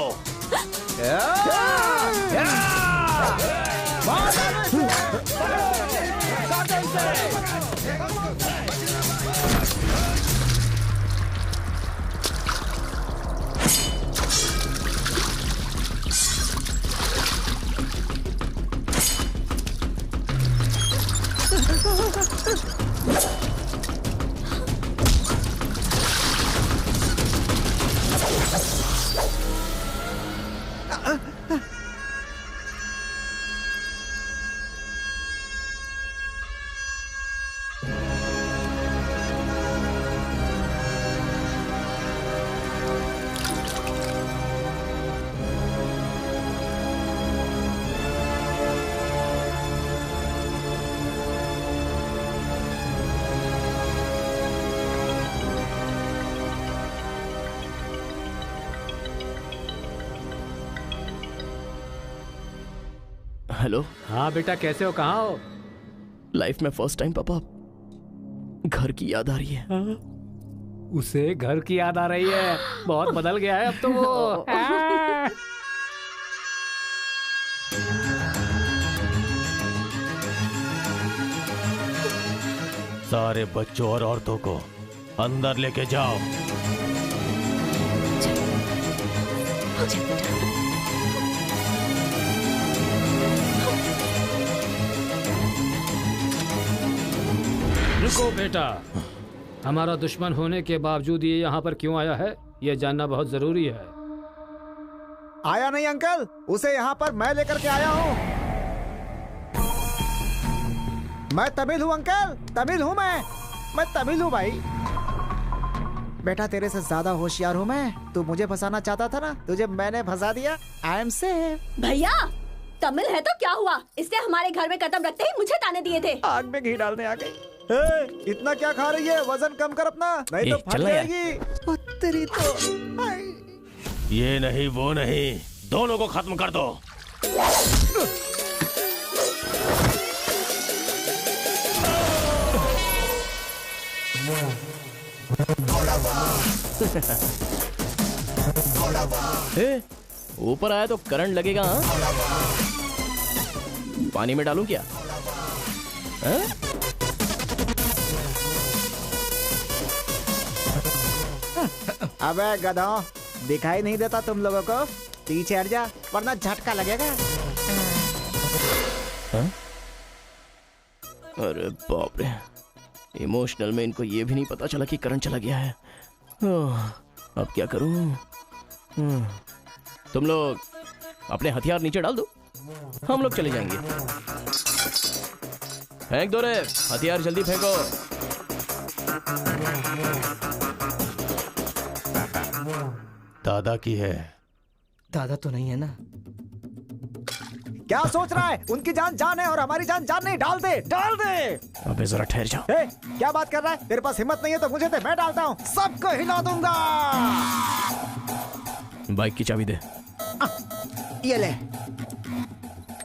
हेलो। हाँ बेटा, कैसे हो, कहाँ हो? लाइफ में फर्स्ट टाइम पापा घर की याद आ रही है। उसे घर की याद आ रही है? बहुत बदल गया है अब तो वो। सारे बच्चों और औरतों को अंदर लेके जाओ। रुको बेटा, हमारा दुश्मन होने के बावजूद ये यहाँ पर क्यों आया है, ये जानना बहुत जरूरी है। आया नहीं अंकल, उसे यहाँ पर मैं लेकर के आया हूँ। मैं तमिल हूँ अंकल, तमिल हूँ मैं तमिल हूँ भाई। बेटा तेरे से ज्यादा होशियार हूँ मैं। तू मुझे फंसाना चाहता था ना, तुझे मैंने फंसा दिया। I am safe. भैया तमिल है तो क्या हुआ, इसने हमारे घर में कदम रखते ही मुझे ताने दिए थे। आग में घी डालने आ गई। इतना क्या खा रही है, वजन कम कर अपना, नहीं तो फट जाएगी। तेरी तो ये नहीं वो नहीं, दोनों को खत्म कर दो। ऊपर आया तो करंट लगेगा। हाँ? पानी में डालूं क्या? अबे गधों, दिखाई नहीं देता तुम लोगों को? पीछे हट जा वरना झटका लगेगा। अरे बाप रे, इमोशनल में इनको ये भी नहीं पता चला कि करंट चला गया है। अब क्या करूं? तुम लोग अपने हथियार नीचे डाल दो, हम लोग चले जाएंगे। फेंक दो रे हथियार, जल्दी फेंको। दादा की है। दादा तो नहीं है ना? क्या सोच रहा है? उनकी जान जान है और हमारी जान जान नहीं। डाल दे, डाल दे। अबे जरा ठहर जा। क्या बात कर रहा है? तेरे पास हिम्मत नहीं है तो मुझे दे, मैं डालता हूँ, सबको हिला दूंगा। बाइक की चाबी दे। ये ले,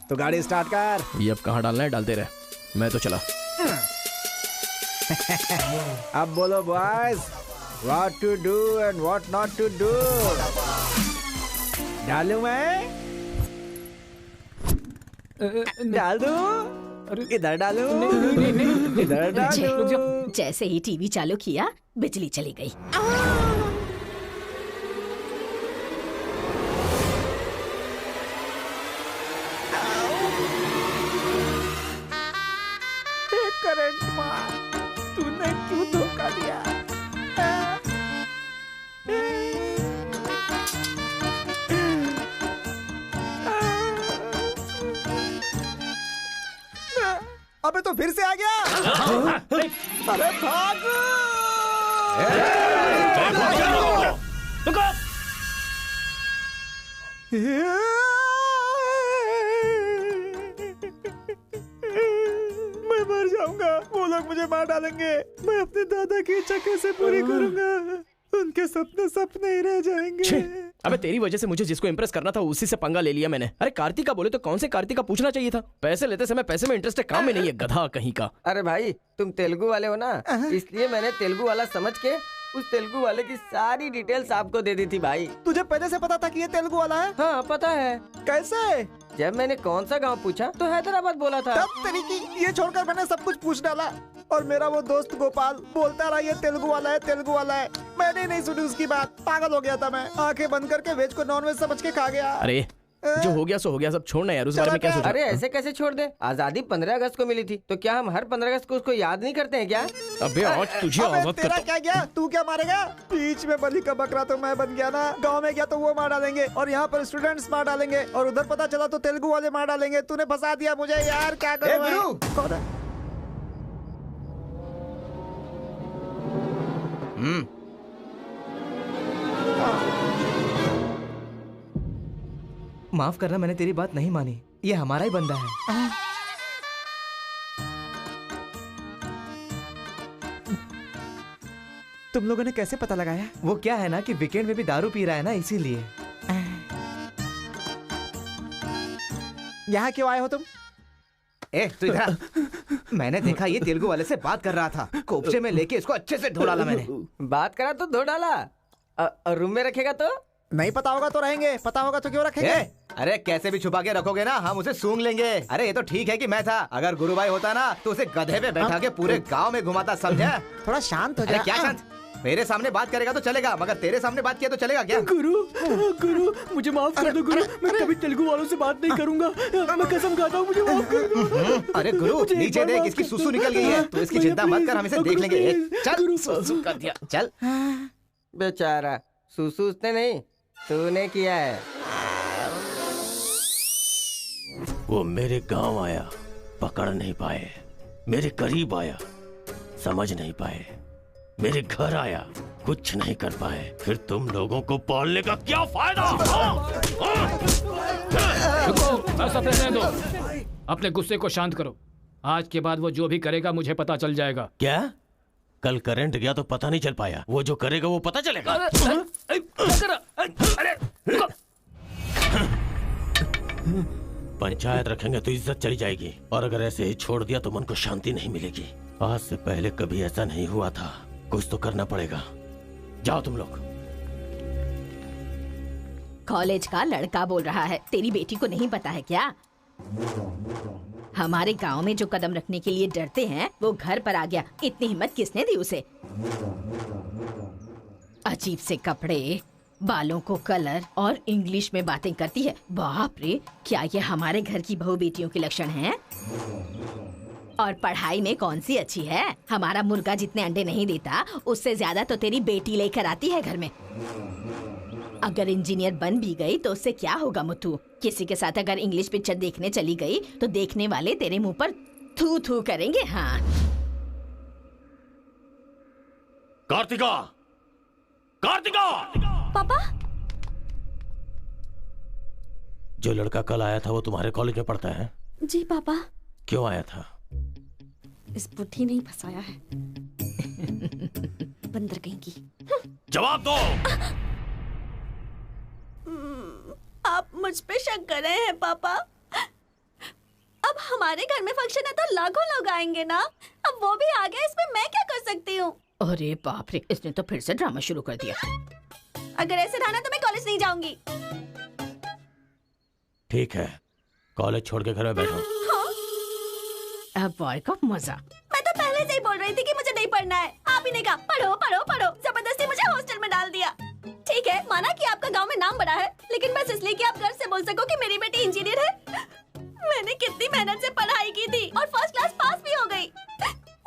तो गाड़ी स्टार्ट कर। ये अब कहाँ डालना है डालते रहे, मैं तो चला। अब बोलो boys, what to do and what not to do. डालूं मैं? डाल दूं? इधर डालूं? इधर डालूं? जैसे ही टीवी चालू किया बिजली चली गई। करंट मार, तूने क्यों धोखा दिया? अबे तो फिर से आ गया। अरे भागो! मैं मर जाऊंगा, वो लोग मुझे मार डालेंगे। मैं अपने दादा की इच्छा कैसे पूरी करूंगा? उनके सपने सपने ही रह जाएंगे। अबे तेरी वजह से मुझे जिसको इम्प्रेस करना था उसी से पंगा ले लिया मैंने। अरे कार्तिका बोले तो कौन से कार्तिका पूछना चाहिए था। पैसे लेते समय पैसे में इंटरेस्ट है, काम में नहीं है, गधा कहीं का। अरे भाई तुम तेलुगु वाले हो ना, इसलिए मैंने तेलुगु वाला समझ के उस तेलुगु वाले की सारी डिटेल्स आपको दे दी थी भाई। तुझे पहले से पता था कि ये तेलुगु वाला है? हाँ पता है। कैसे? जब मैंने कौन सा गांव पूछा तो हैदराबाद बोला था। तब तरीकी ये छोड़कर मैंने सब कुछ पूछ डाला और मेरा वो दोस्त गोपाल बोलता रहा ये तेलुगु वाला है, तेलुगु वाला है। मैंने नहीं सुनी उसकी बात, पागल हो गया था मैं। आंखें बंद करके वेज को नॉन वेज समझ के खा गया। अरे जो हो गया सो हो गया, सब छोड़ना यार, उस बारे में क्या सोचा? अरे ऐसे कैसे छोड़ दे? आजादी 15 अगस्त को मिली थी, तो क्या हम हर 15 अगस्त को उसको याद नहीं करते हैं क्या? अबे आज तुझे आजाद तेरा करता। क्या गया? तू क्या मारेगा? बीच में बलि का बकरा तो मैं बन गया ना। गांव में गया तो वो मार डालेंगे और यहाँ पर स्टूडेंट्स मार डालेंगे और उधर पता चला तो तेलुगु वाले मार डालेंगे। तूने फंसा दिया मुझे यार, क्या करूं मैं? कौन है? माफ करना, मैंने तेरी बात नहीं मानी। ये हमारा ही बंदा है। तुम लोगों ने कैसे पता लगाया? वो क्या है ना कि वीकेंड में भी दारू पी रहा है ना, इसीलिए। यहाँ क्यों आए हो तुम? ए तू इधर आ। मैंने देखा ये तेलुगु वाले से बात कर रहा था, कोपचे में लेके इसको अच्छे से धो डाला मैंने। बात करा तो धो डाला, रूम में रखेगा तो? नहीं पता होगा तो रहेंगे, पता होगा तो क्यों रखेंगे? अरे कैसे भी छुपा के रखोगे ना, हम उसे सूंघ लेंगे। अरे ये तो ठीक है कि मैं था, अगर गुरु भाई होता ना तो उसे गधे पे बैठा के पूरे गांव में घुमाता, समझा? थोड़ा शांत हो जा। अरे क्या शांत? मेरे सामने बात करेगा तो चलेगा, मगर तेरे सामने बात किया तो चलेगा क्या? गुरु मुझे माफ कर दो गुरु, मैं कभी तेलुगु वालों से बात नहीं करूंगा, मैं कसम खाता हूँ, मुझे माफ कर दो। अरे गुरु नीचे देख, इसकी सुसु निकल गई है, तो इसकी चिंता मत कर, हम इसे देख लेंगे। चल सुसु कर दिया, चल। बेचारा सुसु उसने नहीं, तूने किया है। वो मेरे गांव आया, पकड़ नहीं पाए, मेरे करीब आया, समझ नहीं पाए, मेरे घर आया, कुछ नहीं कर पाए, फिर तुम लोगों को पालने का क्या फायदा? रुको, बस अब रहने दो, अपने गुस्से को शांत करो। आज के बाद वो जो भी करेगा मुझे पता चल जाएगा। क्या? कल करंट गया तो पता नहीं चल पाया, वो जो करेगा वो पता चलेगा। पंचायत रखेंगे तो इज्जत चली जाएगी, और अगर ऐसे ही छोड़ दिया तो मन को शांति नहीं मिलेगी। आज से पहले कभी ऐसा नहीं हुआ था, कुछ तो करना पड़ेगा। जाओ तुम लोग। कॉलेज का लड़का बोल रहा है, तेरी बेटी को नहीं पता है क्या? हमारे गांव में जो कदम रखने के लिए डरते हैं वो घर पर आ गया। इतनी हिम्मत किसने दी उसे? अजीब से कपड़े, बालों को कलर और इंग्लिश में बातें करती है। बाप रे, क्या ये हमारे घर की बहू बेटियों के लक्षण हैं? और पढ़ाई में कौन सी अच्छी है? हमारा मुर्गा जितने अंडे नहीं देता उससे ज्यादा तो तेरी बेटी लेकर आती है घर में। अगर इंजीनियर बन भी गई तो उससे क्या होगा मुथु? किसी के साथ अगर इंग्लिश पिक्चर देखने चली गई तो देखने वाले तेरे मुंह पर थू थू करेंगे। हाँ कार्तिका, कार्तिका! पापा, जो लड़का कल आया था वो तुम्हारे कॉलेज में पढ़ता है? जी पापा। क्यों आया था? इस बुद्धि नहीं फंसाया है, बंदर कहीं की। जवाब दो। आप मुझ पे शक कर रहे हैं पापा? अब हमारे घर में फंक्शन है तो लाखों लोग आएंगे ना, अब वो भी आ गया, इसमें मैं क्या कर सकती हूँ? अरे बाप रे, इसने तो फिर से ड्रामा शुरू कर दिया। अगर ऐसे रहा तो मैं कॉलेज नहीं जाऊंगी। ठीक है, कॉलेज छोड़ के घर में बैठो। हाँ? अब बॉय का मजा। मैं तो पहले से ही बोल रही थी कि मुझे नहीं पढ़ना है, आप ही ने कहा पढ़ो पढ़ो पढ़ो, जबरदस्ती मुझे हॉस्टल में डाल दिया। ठीक है, माना कि आपका गांव में नाम बड़ा है, लेकिन बस इसलिए कि आप घर से बोल सको कि मेरी बेटी इंजीनियर है। मैंने कितनी मेहनत से पढ़ाई की थी और फर्स्ट क्लास पास भी हो गई,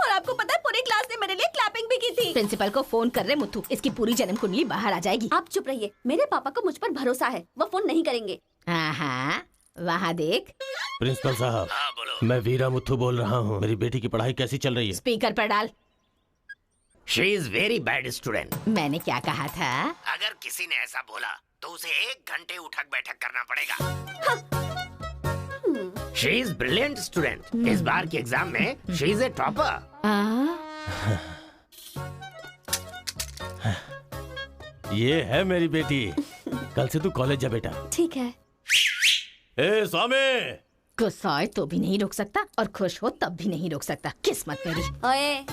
और आपको पता है पूरी क्लास ने मेरे लिए क्लैपिंग भी की थी। प्रिंसिपल को फोन कर रहे मुथु, इसकी पूरी जन्म कुंडली बाहर आ जाएगी। आप चुप रहिए, मेरे पापा को मुझ पर भरोसा है, वो फोन नहीं करेंगे। हाँ, वहाँ देख। प्रिंसिपल साहब, मैं वीरा मुथु बोल रहा हूँ, मेरी बेटी की पढ़ाई कैसी चल रही है? स्पीकर पर डाल। She is very bad student. मैंने क्या कहा था? अगर किसी ने ऐसा बोला तो उसे 1 घंटे उठक बैठक करना पड़ेगा। शी इज ब्रिलियंट स्टूडेंट, इस बार के एग्जाम में शी इज ए टॉपर। ये है मेरी बेटी, कल से तू कॉलेज जा बेटा। ठीक है। ए स्वामी, गुस्सा आए तो भी नहीं रोक सकता और खुश हो तब भी नहीं रोक सकता। किस्मत मेरी। ओए,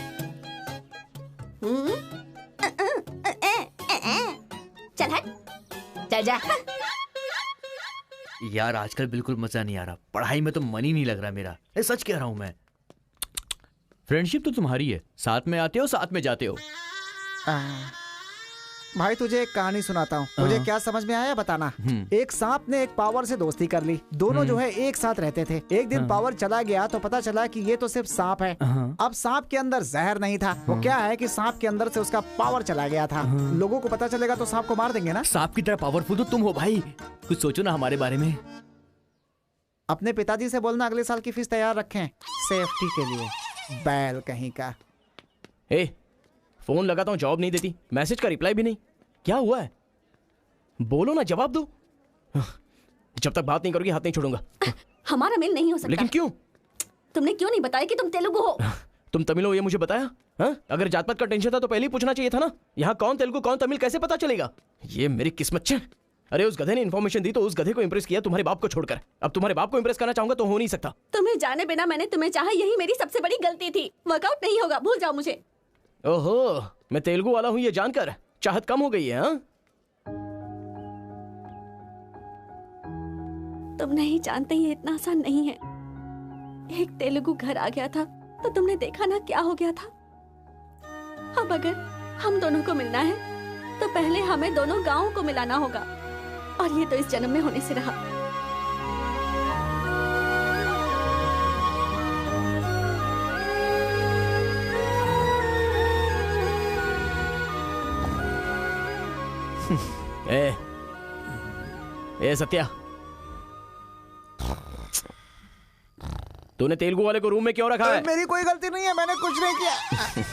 चल हट, चल जा। यार आजकल बिल्कुल मजा नहीं आ रहा, पढ़ाई में तो मन ही नहीं लग रहा मेरा। सच कह रहा हूँ मैं। फ्रेंडशिप तो तुम्हारी है, साथ में आते हो साथ में जाते हो। भाई तुझे एक कहानी सुनाता हूँ, तुझे क्या समझ में आया बताना। एक सांप ने एक पावर से दोस्ती कर ली, दोनों जो है एक साथ रहते थे। एक दिन पावर चला गया तो पता चला कि ये तो सिर्फ सांप है। अब सांप के अंदर जहर नहीं था, वो क्या है कि सांप के अंदर से उसका पावर चला गया था। लोगों को पता चलेगा तो सांप को मार देंगे ना। सांप की तरह पावरफुल तो तुम हो भाई, कुछ सोचो ना हमारे बारे में। अपने पिताजी से बोलना अगले साल की फीस तैयार रखें, सेफ्टी के लिए। बैल कहीं का। फोन लगाता हूँ, जवाब नहीं देती, मैसेज का रिप्लाई भी नहीं, क्या हुआ है? बोलो ना, जवाब दो। जब तक बात नहीं करोगी हाथ नहीं छोड़ूंगा। हमारा मेल नहीं हो सकता। लेकिन क्यों? तुमने क्यों नहीं बताया कि तुम तेलुगु हो? तुम तमिल हो ये मुझे बताया? हा? अगर जात पात का टेंशन था तो पहले ही पूछना चाहिए था ना। यहाँ कौन तेलुगु कौन तमिल कैसे पता चलेगा? ये मेरी किस्मत अरे उस गधे ने इन्फॉर्मेशन दी तो उस गधे को इम्प्रेस किया तुम्हारे बाप को छोड़कर। अब तुम्हारे बाप को इम्प्रेस करना चाहूंगा तो हो नहीं सकता। तुम्हें जाने बिना मैंने तुम्हें चाहा, यही मेरी सबसे बड़ी गलती थी। वर्कआउट नहीं होगा, भूल जाओ मुझे। ओहो, मैं तेलुगु वाला हूँ ये जानकर चाहत कम हो गई है। हाँ, तुम नहीं जानते ये इतना आसान नहीं है। एक तेलुगु घर आ गया था तो तुमने देखा ना क्या हो गया था। अब अगर हम दोनों को मिलना है तो पहले हमें दोनों गांवों को मिलाना होगा, और ये तो इस जन्म में होने से रहा। ए सत्या, तूने तेलुगु वाले को रूम में क्यों रखा है? मेरी कोई गलती नहीं है, मैंने कुछ नहीं किया।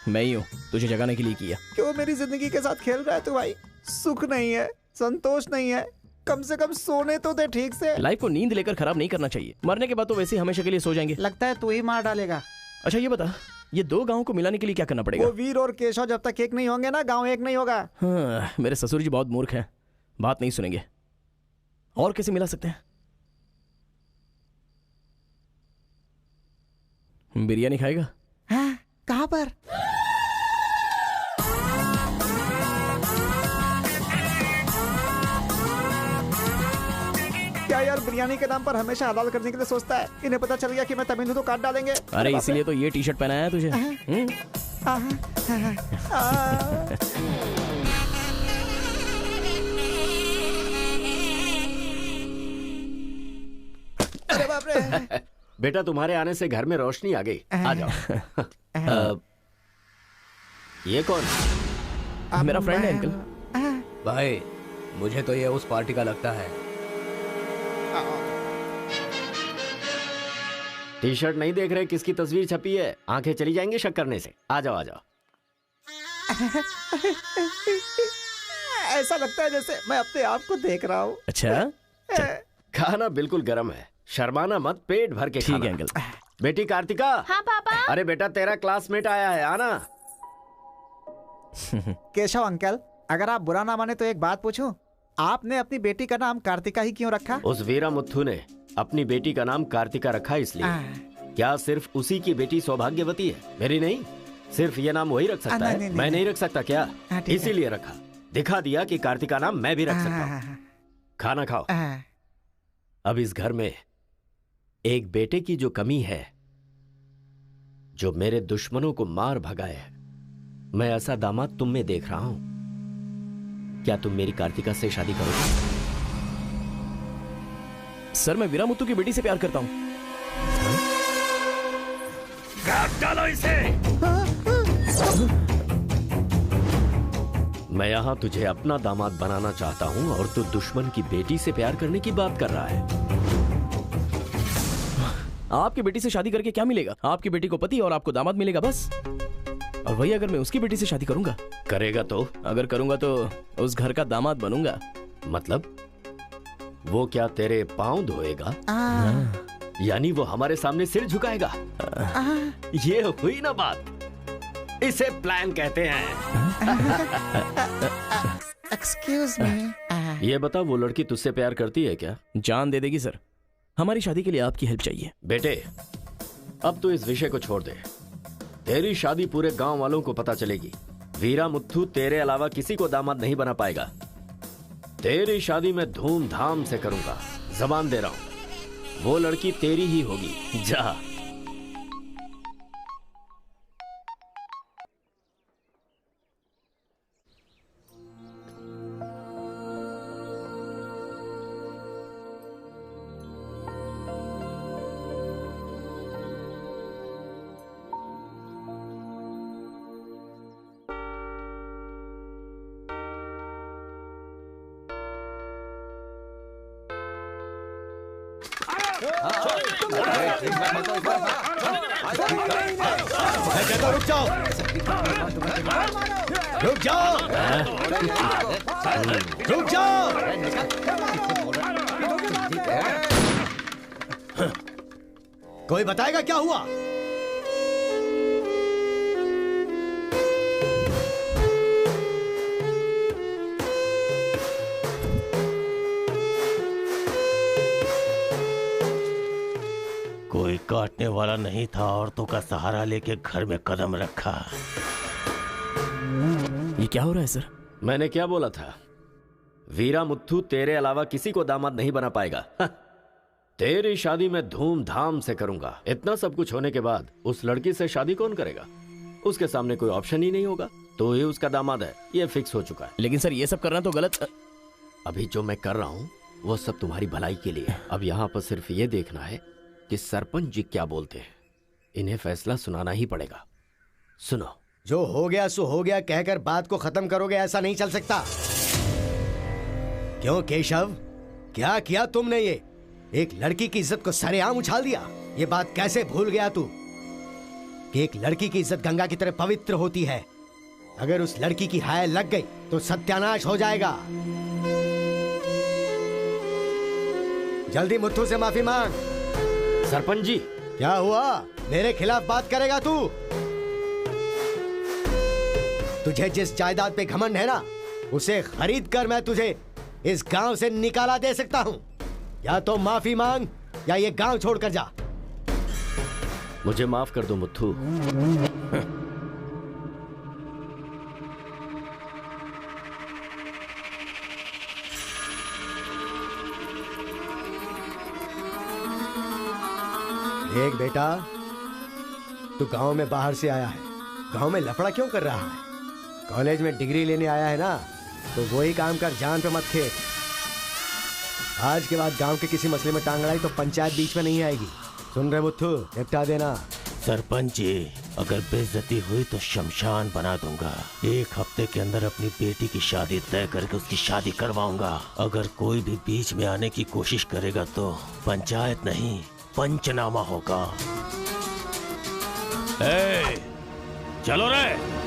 मैं ही हूँ तुझे जगाने के लिए किया। क्यों मेरी जिंदगी के साथ खेल रहा है तू भाई? सुख नहीं है, संतोष नहीं है, कम से कम सोने तो दे ठीक से। लाइफ को नींद लेकर खराब नहीं करना चाहिए। मरने के बाद तो वैसे ही हमेशा के लिए सो जाएंगे। लगता है तू ही मार डालेगा। अच्छा ये बता, ये दो गांवों को मिलाने के लिए क्या करना पड़ेगा? वो वीर और केशव जब तक एक नहीं होंगे ना, गांव एक नहीं होगा। हाँ, मेरे ससुर जी बहुत मूर्ख हैं, बात नहीं सुनेंगे। और कैसे मिला सकते हैं? बिरयानी खाएगा? हाँ, कहाँ पर? क्या यार बिरयानी के नाम पर हमेशा हलाल करने के लिए सोचता है। इन्हें पता चल गया कि मैं तमिल हूं तो काट डालेंगे। अरे इसीलिए तो ये टी शर्ट पहनाया है तुझे। अरे बाप रे। बेटा तुम्हारे आने से घर में रोशनी आ गई। आ जाओ। ये कौन? मेरा फ्रेंड है अंकल। भाई मुझे तो ये उस पार्टी का लगता है। टी शर्ट नहीं देख रहे किसकी तस्वीर छपी है? आंखें चली जाएंगी शक करने से। आ जाओ आ जाओ। ऐसा लगता है जैसे मैं अपने आप को देख रहा हूँ। अच्छा खाना बिल्कुल गर्म है, शर्माना मत, पेट भर के खाना। ठीक है अंकल। बेटी कार्तिका। हाँ पापा। अरे बेटा तेरा क्लासमेट आया है, आना। केशव अंकल, अगर आप बुरा ना माने तो एक बात पूछूं? आपने अपनी बेटी का नाम कार्तिका ही क्यों रखा? उस वीरा मुथ्थू ने अपनी बेटी का नाम कार्तिका रखा इसलिए। क्या सिर्फ उसी की बेटी सौभाग्यवती है? मेरी नहीं, सिर्फ ये नाम वही रख सकता है। मैं नहीं रख सकता क्या? इसीलिए रखा, दिखा दिया कि कार्तिका नाम मैं भी रख सकता हूँ। खाना खाओ। अब इस घर में एक बेटे की जो कमी है, जो मेरे दुश्मनों को मार भगाए, मैं ऐसा दामाद तुम में देख रहा हूं। क्या तुम मेरी कार्तिका से शादी करोगे? सर मैं वीरामुत्तु की बेटी से प्यार करता हूँ। काट डालो इसे। मैं यहाँ तुझे अपना दामाद बनाना चाहता हूँ और तू दुश्मन की बेटी से प्यार करने की बात कर रहा है। आपकी बेटी से शादी करके क्या मिलेगा? आपकी बेटी को पति और आपको दामाद मिलेगा बस। और वही अगर मैं उसकी बेटी से शादी करूंगा। करेगा तो? अगर करूंगा तो उस घर का दामाद बनूंगा। मतलब वो क्या तेरे पांव धोएगा? यानी वो हमारे सामने सिर झुकाएगा? ये हुई ना बात। इसे प्लान कहते हैं। Excuse me. ये बता, वो लड़की तुझसे प्यार करती है क्या? जान दे देगी सर। हमारी शादी के लिए आपकी हेल्प चाहिए। बेटे अब तो इस विषय को छोड़ दे। तेरी शादी पूरे गांव वालों को पता चलेगी। वीरा मुथ्थू तेरे अलावा किसी को दामाद नहीं बना पाएगा। तेरी शादी में धूमधाम से करूंगा, जबान दे रहा हूं। वो लड़की तेरी ही होगी। जा। रुक जाओ, रुक जाओ, रुक जाओ। कोई बताएगा क्या हुआ? काटने वाला नहीं था, औरतों का सहारा लेके घर में कदम रखा। ये क्या हो रहा है सर? मैंने क्या बोला था? वीरा मुत्थू तेरे अलावा किसी को दामाद नहीं बना पाएगा। तेरी शादी मैं धूमधाम से करूंगा। इतना सब कुछ होने के बाद उस लड़की से शादी कौन करेगा? उसके सामने कोई ऑप्शन ही नहीं होगा, तो ये उसका दामाद है, ये फिक्स हो चुका है। लेकिन सर ये सब करना तो गलत। अभी जो मैं कर रहा हूँ वो सब तुम्हारी भलाई के लिए। अब यहाँ पर सिर्फ ये देखना है कि सरपंच जी क्या बोलते हैं। इन्हें फैसला सुनाना ही पड़ेगा। सुनो। जो हो गया सो हो गया कहकर बात को खत्म करोगे, ऐसा नहीं चल सकता। क्यों केशव, क्या किया तुमने? ये एक लड़की की इज्जत को सरेआम उछाल दिया। ये बात कैसे भूल गया तू कि एक लड़की की इज्जत गंगा की तरह पवित्र होती है। अगर उस लड़की की हाय लग गई तो सत्यानाश हो जाएगा। जल्दी मुत्थू से माफी मांग। सरपंच जी। क्या हुआ? मेरे खिलाफ बात करेगा तू? तुझे जिस जायदाद पे घमंड है ना, उसे खरीद कर मैं तुझे इस गांव से निकाला दे सकता हूं। या तो माफी मांग या ये गांव छोड़कर जा। मुझे माफ कर दो मुत्थू। एक बेटा, तू गांव में बाहर से आया है, गांव में लफड़ा क्यों कर रहा है? कॉलेज में डिग्री लेने आया है ना, तो वही काम कर, जान पे मत खेल। आज के बाद गांव के किसी मसले में टांग अड़ाई तो पंचायत बीच में नहीं आएगी। सुन रहे मुत्थू, निपटा देना। सरपंच जी, अगर बेइज्जती हुई तो शमशान बना दूंगा। 1 हफ्ते के अंदर अपनी बेटी की शादी तय करके उसकी शादी करवाऊंगा। अगर कोई भी बीच में आने की कोशिश करेगा तो पंचायत नहीं, पंचनामा होगा। चलो रे।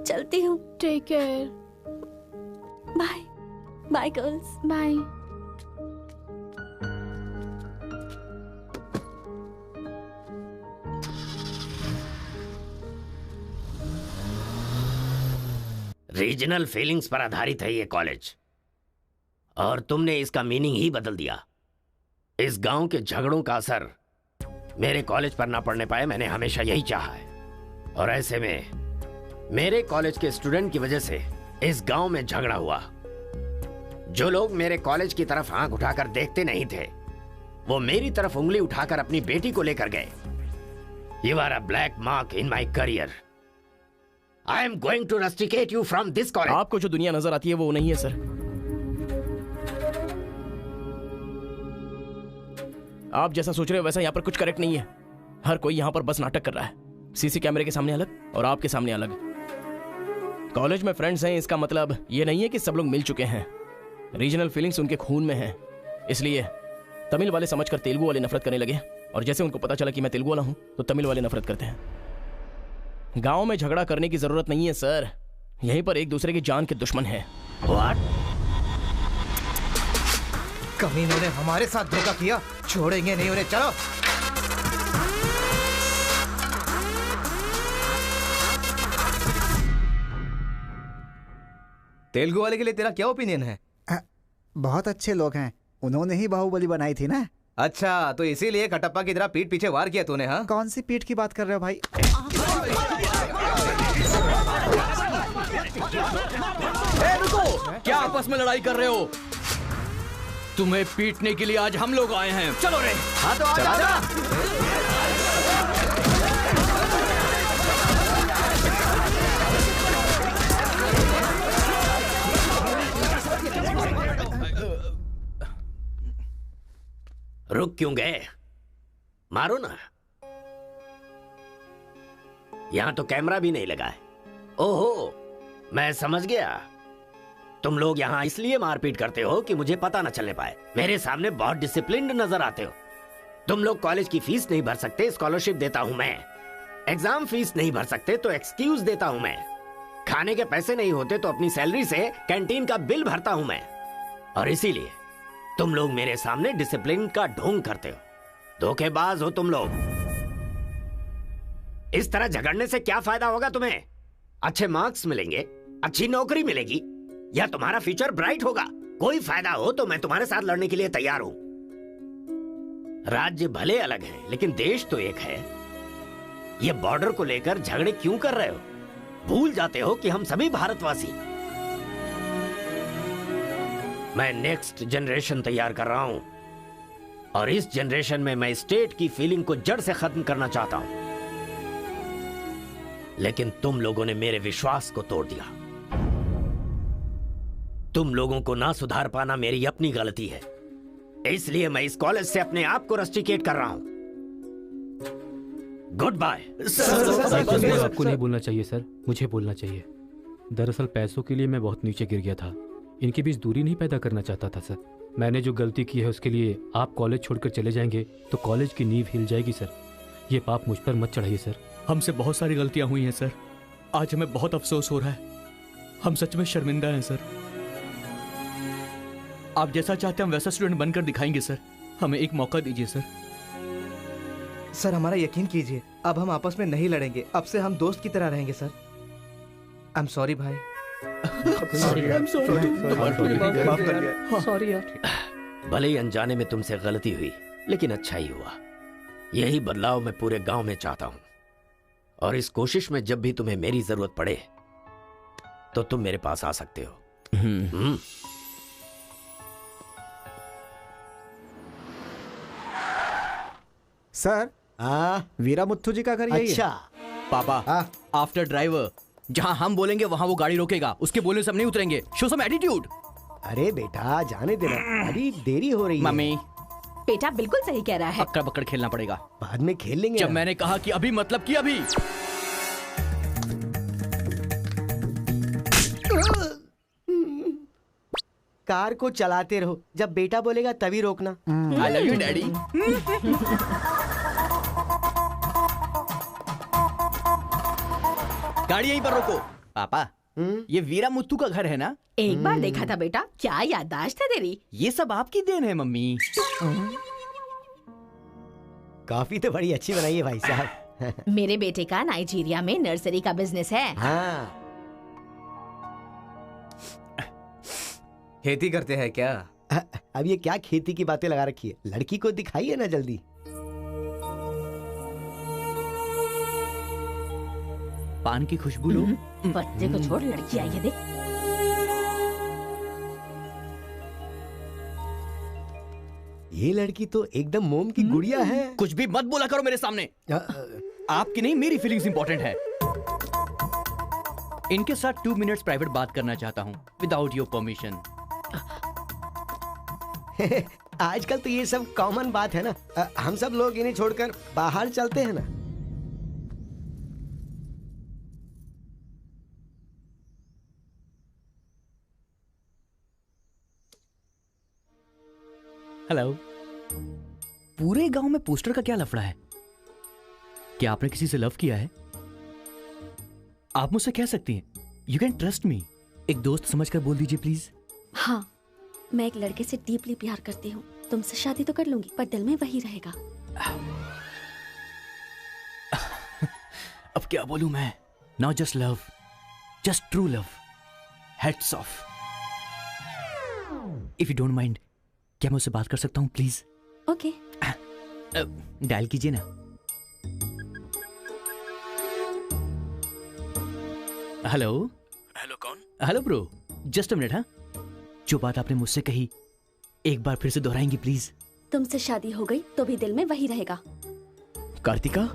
चलती हूँ। Take care. Bye bye girls. Bye. Regional feelings पर आधारित है ये कॉलेज, और तुमने इसका मीनिंग ही बदल दिया। इस गांव के झगड़ों का असर मेरे कॉलेज पर ना पड़ने पाए, मैंने हमेशा यही चाहा है। और ऐसे में मेरे कॉलेज के स्टूडेंट की वजह से इस गांव में झगड़ा हुआ। जो लोग मेरे कॉलेज की तरफ आंख उठाकर देखते नहीं थे, वो मेरी तरफ उंगली उठाकर अपनी बेटी को लेकर गए। You are a black mark in my career. I am going to rusticate you from this college. आपको जो दुनिया नजर आती है वो नहीं है सर। आप जैसा सोच रहे हो वैसा यहाँ पर कुछ करेक्ट नहीं है। हर कोई यहाँ पर बस नाटक कर रहा है। सीसी कैमरे के सामने अलग और आपके सामने अलग। कॉलेज में फ्रेंड्स हैं, इसका मतलब ये नहीं है कि सब लोग मिल चुके हैं। रीजनल फीलिंग्स उनके खून में है, इसलिए तमिल वाले समझकर तेलुगु वाले नफरत करने लगे, और जैसे उनको पता चला कि मैं तेलुगु वाला हूं तो तमिल वाले नफरत करते हैं। गांव में झगड़ा करने की जरूरत नहीं है सर, यहीं पर एक दूसरे की जान के दुश्मन है। कमीनों ने हमारे साथ धोखा किया, छोड़ेंगे नहीं उन्हें। चलो तेलुगु वाले के लिए तेरा क्या ओपिनियन है? बहुत अच्छे लोग हैं, उन्होंने ही बाहुबली बनाई थी ना। अच्छा, तो इसीलिए कटप्पा की तरह पीठ पीछे वार किया तूने? हाँ, कौन सी पीठ की बात कर रहे हो भाई? रुको, क्या आपस में लड़ाई कर रहे हो? तुम्हें पीटने के लिए आज हम लोग आए हैं। चलो रे। हाँ तो आजा। रुक क्यों गए? मारो ना। यहां तो कैमरा भी नहीं लगा है। ओहो, मैं समझ गया। तुम लोग यहां इसलिए मारपीट करते हो कि मुझे पता न चलने पाए। मेरे सामने बहुत डिसिप्लिन्ड नजर आते हो। तुम लोग कॉलेज की फीस नहीं भर सकते, स्कॉलरशिप देता हूं मैं। एग्जाम फीस नहीं भर सकते तो एक्सक्यूज देता हूं मैं। खाने के पैसे नहीं होते तो अपनी सैलरी से कैंटीन का बिल भरता हूं मैं। और इसीलिए तुम लोग मेरे सामने डिसिप्लिन का ढोंग करते हो। धोखेबाज हो तुम लोग। इस तरह झगड़ने से क्या फायदा होगा तुम्हें? अच्छे मार्क्स मिलेंगे, अच्छी नौकरी मिलेगी, या तुम्हारा फ्यूचर ब्राइट होगा। कोई फायदा हो तो मैं तुम्हारे साथ लड़ने के लिए तैयार हूं। राज्य भले अलग है लेकिन देश तो एक है। ये बॉर्डर को लेकर झगड़े क्यों कर रहे हो? भूल जाते हो कि हम सभी भारतवासी। मैं नेक्स्ट जनरेशन तैयार कर रहा हूं और इस जनरेशन में मैं स्टेट की फीलिंग को जड़ से खत्म करना चाहता हूं। लेकिन तुम लोगों ने मेरे विश्वास को तोड़ दिया। तुम लोगों को ना सुधार पाना मेरी अपनी गलती है, इसलिए मैं इस कॉलेज से अपने आप को रस्टिकेट कर रहा हूं। Good bye. आपको नहीं बोलना चाहिए सर, मुझे बोलना चाहिए। दरअसल पैसों के लिए मैं बहुत नीचे गिर गया था। इनके बीच दूरी नहीं पैदा करना चाहता था सर। मैंने जो गलती की है उसके लिए आप कॉलेज छोड़कर चले जाएंगे तो कॉलेज की नींव हिल जाएगी सर। ये पाप मुझ पर मत चढ़ाइए सर। हमसे बहुत सारी गलतियां हुई हैं सर। आज हमें बहुत अफसोस हो रहा है। हम सच में शर्मिंदा हैं सर। आप जैसा चाहते हैं हम वैसा स्टूडेंट बनकर दिखाएंगे सर। हमें एक मौका दीजिए सर। सर हमारा यकीन कीजिए, अब हम आपस में नहीं लड़ेंगे। अब से हम दोस्त की तरह रहेंगे सर। आई एम सॉरी भाई। सॉरी यार। भले ही अनजाने में तुमसे गलती हुई लेकिन अच्छा ही हुआ। यही बदलाव मैं पूरे गांव में चाहता हूं और इस कोशिश में जब भी तुम्हें मेरी जरूरत पड़े तो तुम मेरे पास आ सकते हो। सर वीरा मुत्थु जी का घर यही है। अच्छा पापा, आफ्टर ड्राइवर जहां हम बोलेंगे वहां वो गाड़ी रोकेगा। उसके बोलने से हम नहीं उतरेंगे। Show some attitude. अरे बेटा जाने देना, अभी देरी हो रही है। मम्मी बेटा बिल्कुल सही कह रहा है। पकड़ पकड़ खेलना पड़ेगा। बाद में खेल लेंगे। जब मैंने कहा कि अभी मतलब कि अभी। कार को चलाते रहो, जब बेटा बोलेगा तभी रोकना। आई लव यू डैडी। गाड़ी यहीं पर रोको। पापा ये वीरा मुत्तू का घर है ना? एक बार देखा था बेटा। क्या याददाश्त है तेरी। ये सब आपकी देन है मम्मी। कॉफी तो बड़ी अच्छी बनाई है भाई साहब। मेरे बेटे का नाइजीरिया में नर्सरी का बिजनेस है। हाँ। खेती करते हैं क्या? अब ये क्या खेती की बातें लगा रखी है? लड़की को दिखाइए ना जल्दी। पान की खुशबू लो। बच्चे को छोड़, लड़की आई है देख। ये लड़की तो एकदम मोम की गुड़िया है। कुछ भी मत बोला करो मेरे सामने। आपकी नहीं मेरी फीलिंग्स इंपॉर्टेंट है। इनके साथ 2 मिनट्स प्राइवेट बात करना चाहता हूँ विदाउट योर परमिशन। आजकल तो ये सब कॉमन बात है ना। हम सब लोग इन्हें छोड़कर बाहर चलते हैं ना। हेलो। पूरे गांव में पोस्टर का क्या लफड़ा है? क्या आपने किसी से लव किया है? आप मुझसे कह सकती हैं। You can trust me. एक दोस्त समझकर बोल दीजिए प्लीज। हाँ, मैं एक लड़के से डीपली प्यार करती हूँ। तुमसे शादी तो कर लूंगी पर दिल में वही रहेगा। अब क्या बोलूं मैं? Not just love, just true love. Heads of. If you don't mind, क्या मैं उससे बात कर सकता हूँ प्लीज? ओके। डायल कीजिए ना। हेलो। हेलो कौन? Hello bro, just a minute. हाँ, जो बात आपने मुझसे कही एक बार फिर से दोहराएंगी प्लीज? तुमसे शादी हो गई तो भी दिल में वही रहेगा। Karthika,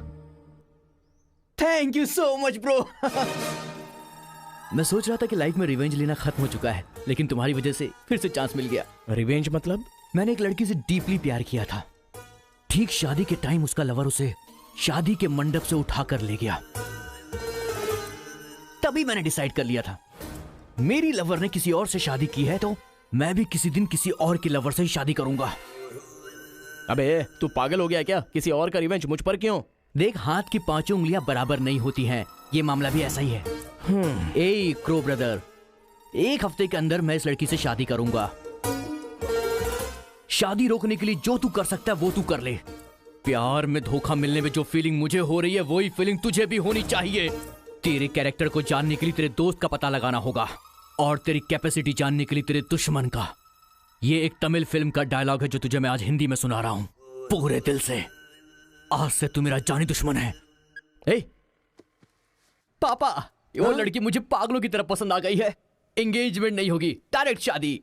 thank you so much bro. मैं सोच रहा था कि लाइफ में रिवेंज लेना खत्म हो चुका है, लेकिन तुम्हारी वजह से फिर से चांस मिल गया। रिवेंज मतलब? मैंने एक लड़की से डीपली प्यार किया था। ठीक शादी के टाइम उसका लवर उसे शादी के मंडप से उठाकर ले गया। तभी मैंने डिसाइड कर लिया था, मेरी लवर ने किसी और से शादी की है तो मैं भी किसी दिन किसी और की लवर से ही शादी करूंगा। अबे तू पागल हो गया क्या? किसी और का रिवेंज मुझ पर क्यों? देख, हाथ की 5 उंगलियां बराबर नहीं होती हैं। ये मामला भी ऐसा ही है। ए क्रो ब्रदर, 1 हफ्ते के अंदर मैं इस लड़की से शादी करूंगा। शादी रोकने के लिए जो तू कर सकता है वो तू कर ले। प्यार में धोखा मिलने में जो फीलिंग मुझे हो रही है वही फीलिंग तुझे भी होनी चाहिए। तेरे कैरेक्टर को जानने के लिए तेरे दोस्त का पता लगाना होगा और तेरी कैपेसिटी जानने के लिए तेरे दुश्मन का। ये एक तमिल फिल्म का डायलॉग है जो तुझे मैं आज हिंदी में सुना रहा हूं पूरे दिल से। आज से तू मेरा जानी दुश्मन है। ए, पापा, वो लड़की मुझे पागलों की तरह पसंद आ गई है। एंगेजमेंट नहीं होगी, डायरेक्ट शादी।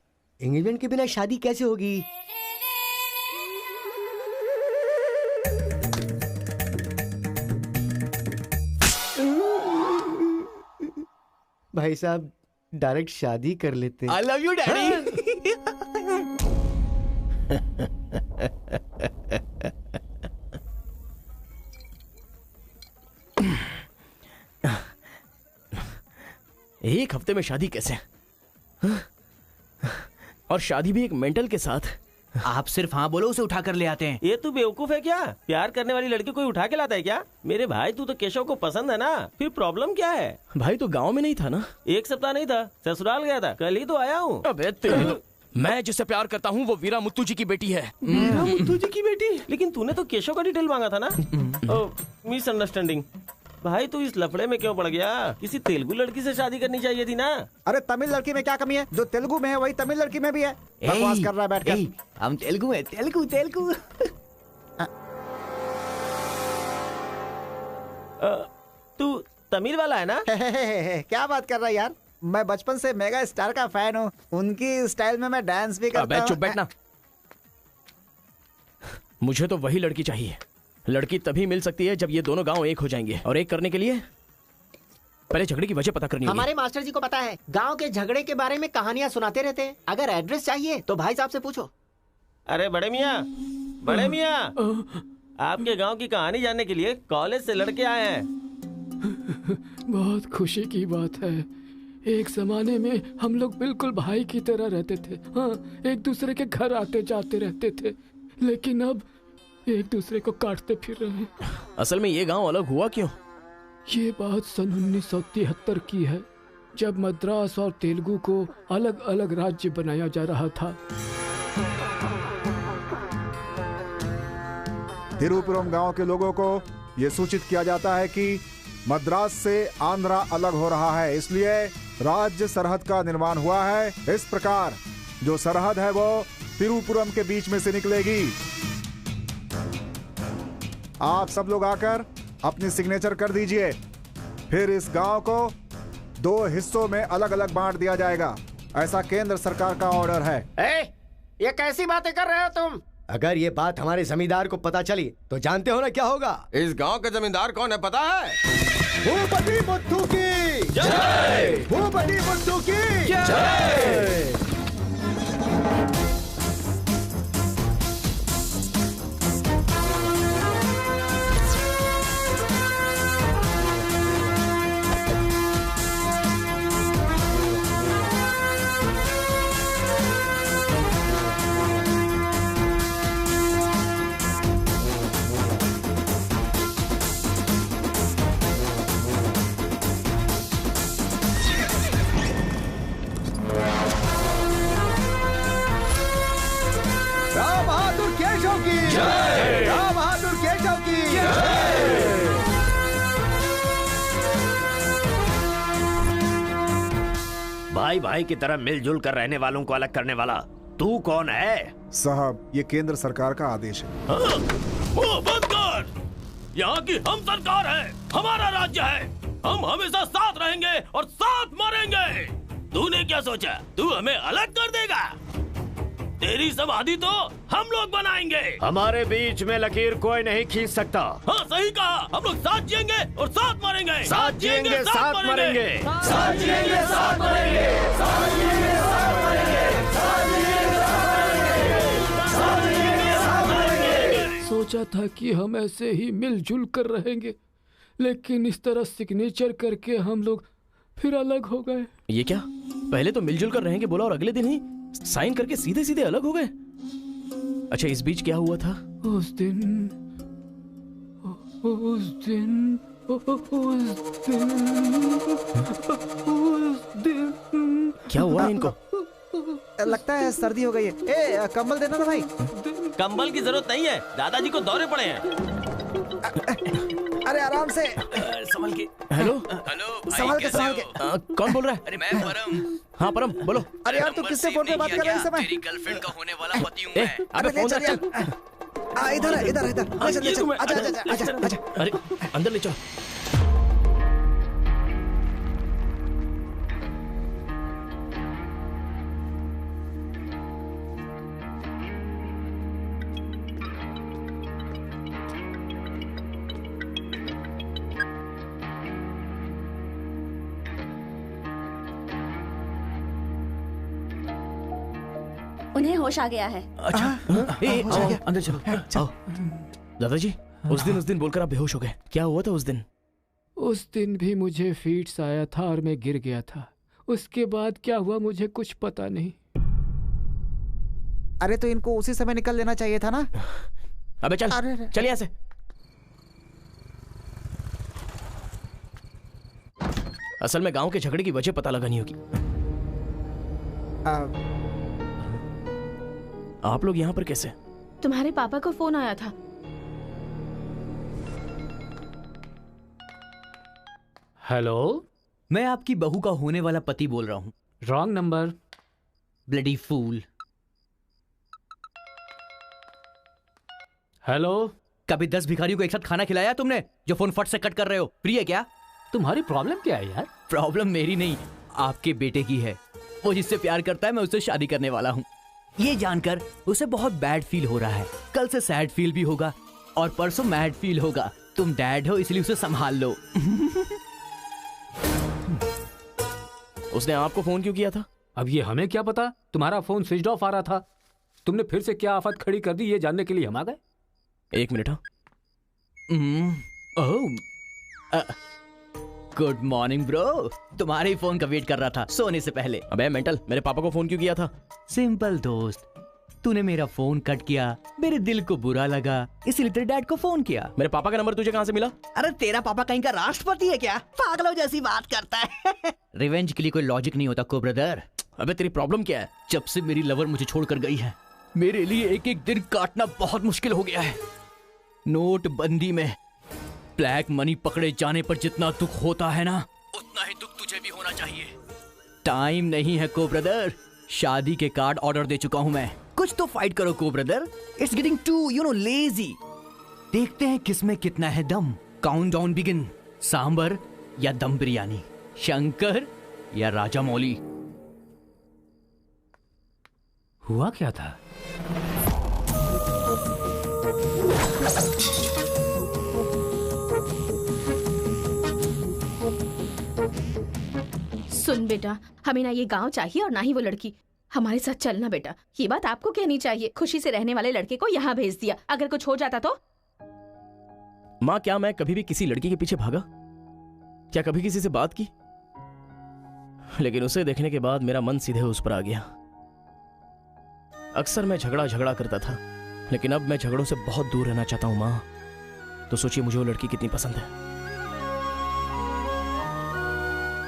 एंगेजमेंट के बिना शादी कैसे होगी? भाई साहब डायरेक्ट शादी कर लेते। आई लव यू डैडी। एक हफ्ते में शादी कैसे? और शादी भी एक मेंटल के साथ। आप सिर्फ हाँ बोलो, उसे उठा कर ले आते हैं। ये तू बेवकूफ है क्या? प्यार करने वाली लड़की कोई उठा के लाता है क्या? मेरे भाई तू तो केशव को पसंद है ना, फिर प्रॉब्लम क्या है? भाई तो गांव में नहीं था ना? एक सप्ताह नहीं था, ससुराल गया था, कल ही तो आया हूँ। अबे तेरी तो मैं जिससे प्यार करता हूँ वो वीरा मुत्तू जी की बेटी है। वीरा मुत्तू जी की बेटी? लेकिन तूने तो केशव का डिटेल मांगा था ना? मिसअंडरस्टैंडिंग। भाई तू इस लफड़े में क्यों पड़ गया? किसी तेलुगु लड़की से शादी करनी चाहिए थी ना। अरे तमिल लड़की में क्या कमी है? जो तेलुगु में है वही तमिल लड़की में भी है। बकवास कर रहा है बैठकर। हम तेलुगु है, तेलुगु तेलुगु। तू तमिल वाला है ना? क्या बात कर रहा है यार? मैं बचपन से मेगा स्टार का फैन हूँ। उनकी स्टाइल में मैं डांस भी करता हूँ। चुप बैठना। मुझे तो वही लड़की चाहिए। लड़की तभी मिल सकती है जब ये दोनों गांव एक हो जाएंगे, और एक करने के लिए पहले झगड़े की वजह पता करनी होगी। हमारे मास्टर जी को पता है, गांव के झगड़े के बारे में कहानियां सुनाते रहते हैं। अगर एड्रेस चाहिए तो भाई साहब से पूछो। अरे बड़े मियाँ, बड़े मियाँ, आपके गांव की कहानी जानने के लिए कॉलेज से लड़के आए हैं। बहुत खुशी की बात है। एक जमाने में हम लोग बिल्कुल भाई की तरह रहते थे। हाँ, एक दूसरे के घर आते जाते रहते थे, लेकिन अब एक दूसरे को काटते फिर रहे हैं। असल में ये गांव अलग हुआ क्यों? ये बात सन 1973 की है, जब मद्रास और तेलुगु को अलग अलग राज्य बनाया जा रहा था। तिरुपुरम गांव के लोगों को ये सूचित किया जाता है कि मद्रास से आंध्रा अलग हो रहा है, इसलिए राज्य सरहद का निर्माण हुआ है। इस प्रकार जो सरहद है वो तिरुपुरम के बीच में से निकलेगी। आप सब लोग आकर अपनी सिग्नेचर कर दीजिए, फिर इस गांव को 2 हिस्सों में अलग अलग बांट दिया जाएगा। ऐसा केंद्र सरकार का ऑर्डर है। ये कैसी बातें कर रहे हो तुम? अगर ये बात हमारे जमींदार को पता चली तो जानते हो ना क्या होगा? इस गांव के जमींदार कौन है पता है? भूपति बुद्धू की जय! भूपति बुद्धू की जय! भाई भाई की तरह मिलजुल कर रहने वालों को अलग करने वाला तू कौन है? साहब, ये केंद्र सरकार का आदेश है। मुंह बंद कर! यहाँ की हम सरकार है, हमारा राज्य है। हम हमेशा साथ रहेंगे और साथ मरेंगे। तूने क्या सोचा तू हमें अलग कर देगा? तेरी समाधि तो हम लोग बनाएंगे। हमारे बीच में लकीर कोई नहीं खींच सकता। हाँ सही कहा, हम लोग साथ जिएंगे और साथ मरेंगे। साथ जिएंगे, साथ मरेंगे। साथ जिएंगे, साथ मरेंगे। साथ जिएंगे, साथ मरेंगे। साथ जिएंगे, साथ मरेंगे। साथ मरेंगे। सोचा था कि हम ऐसे ही मिलजुल कर रहेंगे, लेकिन इस तरह सिग्नेचर करके हम लोग फिर अलग हो गए। ये क्या? पहले तो मिलजुल कर रहेंगे बोला और अगले दिन ही साइन करके सीधे सीधे अलग हो गए। अच्छा, इस बीच क्या हुआ था? उस दिन क्या हुआ इनको? लगता है सर्दी हो गई है। ए, कंबल देना ना भाई। कंबल की जरूरत नहीं है, दादाजी को दौरे पड़े हैं। अरे आराम से, संभल के। हेलो हेलो संभाल के संभाल के। कौन बोल रहा है? अरे मैं परम। हाँ परम बोलो। अरे यार तू किससे फोन पे बात कर रहा है इस समय? तेरी गर्लफ्रेंड का होने वाला पति हूँ ए, मैं। अबे ले फोन चल रख यार। चल। इधर है, इधर इधर। ले चल ले चल। आजा आजा आजा आजा। अरे अंदर ले चलो। उन्हें होश आ गया है। अच्छा आओ अंदर चलो। आओ दादाजी, उस दिन बोलकर आप बेहोश हो गए, क्या हुआ था उस दिन? उस दिन भी मुझे फीट्स आया था और मैं गिर गया था। उसके बाद क्या हुआ मुझे कुछ पता नहीं। अरे तो इनको उसी समय निकल लेना चाहिए था ना। अबे चल चल यहाँ से। असल में गांव के झगड़े की वजह पता लगानी होगी। आप लोग यहाँ पर कैसे? तुम्हारे पापा को फोन आया था। हेलो, मैं आपकी बहू का होने वाला पति बोल रहा हूँ। Wrong number. Bloody fool. Hello, कभी 10 भिखारियों को एक साथ खाना खिलाया तुमने जो फोन फट से कट कर रहे हो? प्रिय क्या? तुम्हारी प्रॉब्लम क्या है यार? प्रॉब्लम मेरी नहीं, आपके बेटे की है। वो जिससे प्यार करता है, मैं उससे शादी करने वाला हूँ। ये जानकर उसे बहुत बैड फील हो रहा है। कल से सैड फील भी होगा और परसों मैड फील होगा। तुम डैड हो इसलिए उसे संभाल लो। उसने आपको फोन क्यों किया था? अब ये हमें क्या पता? तुम्हारा फोन स्विच ऑफ आ रहा था। तुमने फिर से क्या आफत खड़ी कर दी ये जानने के लिए हम आ गए। एक मिनट। Good morning bro. तुम्हारे ही फोन का वेट कर रहा था सोने से पहले। अबे मेंटल, मेरे पापा को फोन क्यों किया था? सिंपल दोस्त, तूने मेरा फोन कट किया, मेरे दिल को बुरा लगा, इसलिए तेरे डैड को फोन किया। मेरे पापा का नंबर तुझे कहाँ से मिला? अरे तेरा पापा कहीं का राष्ट्रपति है क्या? पागलों जैसी बात करता है। रिवेंज के लिए कोई लॉजिक नहीं होता को ब्रदर। अबे तेरी प्रॉब्लम क्या है? जब से मेरी लवर मुझे छोड़कर गई है, मेरे लिए एक एक दिन काटना बहुत मुश्किल हो गया है। नोटबंदी में ब्लैक मनी पकड़े जाने पर जितना दुख होता है ना, उतना ही दुख तुझे भी होना चाहिए। टाइम नहीं है को ब्रदर। शादी के कार्ड ऑर्डर दे चुका हूं मैं। कुछ तो फाइट करो को brother. It's getting too lazy. देखते हैं किसमें कितना है दम। Countdown begin. सांबर या दम बिरयानी, शंकर या राजा मौली। हुआ क्या था? सुन बेटा, हमें ना ये गांव चाहिए और ना ही वो लड़की। हमारे साथ चलना बेटा। ये बात आपको कहनी चाहिए। खुशी से रहने वाले लड़के को यहाँ भेज दिया। अगर कुछ हो जाता तो? माँ, क्या मैं कभी भी किसी लड़की के पीछे भागा? क्या कभी किसी से बात की? लेकिन उसे देखने के बाद मेरा मन सीधे उस पर आ गया। अक्सर मैं झगड़ा करता था, लेकिन अब मैं झगड़ों से बहुत दूर रहना चाहता हूँ माँ। तो सोचिए मुझे वो लड़की कितनी पसंद है।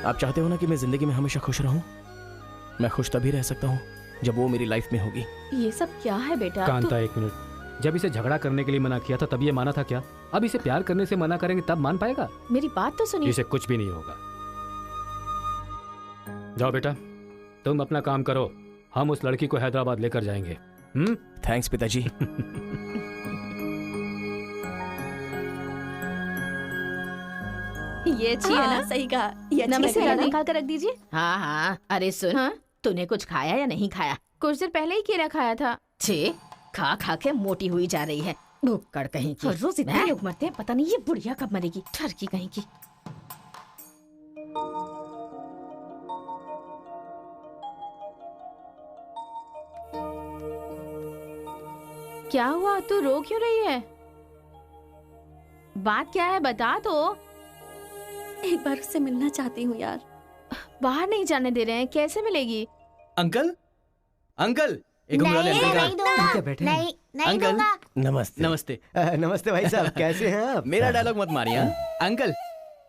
आप चाहते हो ना कि मैं जिंदगी में हमेशा खुश रहूं? मैं खुश तभी रह सकता हूं जब वो मेरी लाइफ में होगी। ये सब क्या है बेटा? कांता, एक मिनट। जब इसे झगड़ा करने के लिए मना किया था तब ये माना था क्या? अब इसे प्यार करने से मना करेंगे तब मान पाएगा? मेरी बात तो सुनिए। इसे कुछ भी नहीं होगा। जाओ बेटा, तुम अपना काम करो। हम उस लड़की को हैदराबाद लेकर जाएंगे। थैंक्स पिताजी। ये अच्छी है ना? सही कहा। ये नमस्ते, निकाल कर रख दीजिए। हाँ हाँ। अरे सुन, हाँ? तूने कुछ खाया या नहीं खाया? कुछ देर पहले ही केला खाया था। छे, खा खा के मोटी हुई जा रही है। भुक्कड़ कहीं की। रोज इतने लोग मरते हैं, पता नहीं ये बुढ़िया कब मरेगी। ठरकी कहीं की। क्या हुआ? तू रो क्यों रही है? बात क्या है बता तो। एक बार उससे मिलना चाहती हूँ यार। बाहर नहीं जाने दे रहे हैं, कैसे मिलेगी? अंकल, अंकल, एक अंकल नहीं, अंकल नमस्ते। नमस्ते। नमस्ते भाई साहब, कैसे हैं आप? मेरा डायलॉग मत मारिए। अंकल,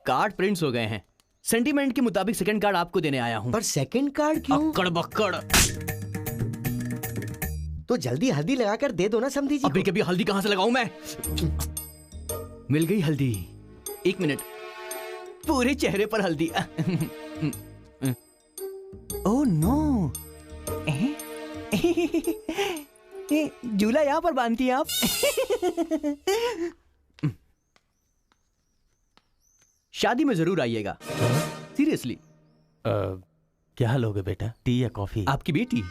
कार्ड प्रिंट्स हो गए हैं। सेंटीमेंट के मुताबिक सेकंड कार्ड आपको देने आया हूँ। पर सेकंड कार्ड क्यों? अक्कड़ बक्कड़। तो जल्दी हल्दी लगाकर दे दो ना समधी जी। अभी कभी हल्दी कहाँ से लगाऊं मैं? मिल गई हल्दी। 1 मिनट, पूरे चेहरे पर हल्दी। ओह नो, झूला यहाँ पर बांधती हैं आप? शादी में जरूर आइएगा, सीरियसली। क्या लोगे बेटा, टी या कॉफी? आपकी बेटी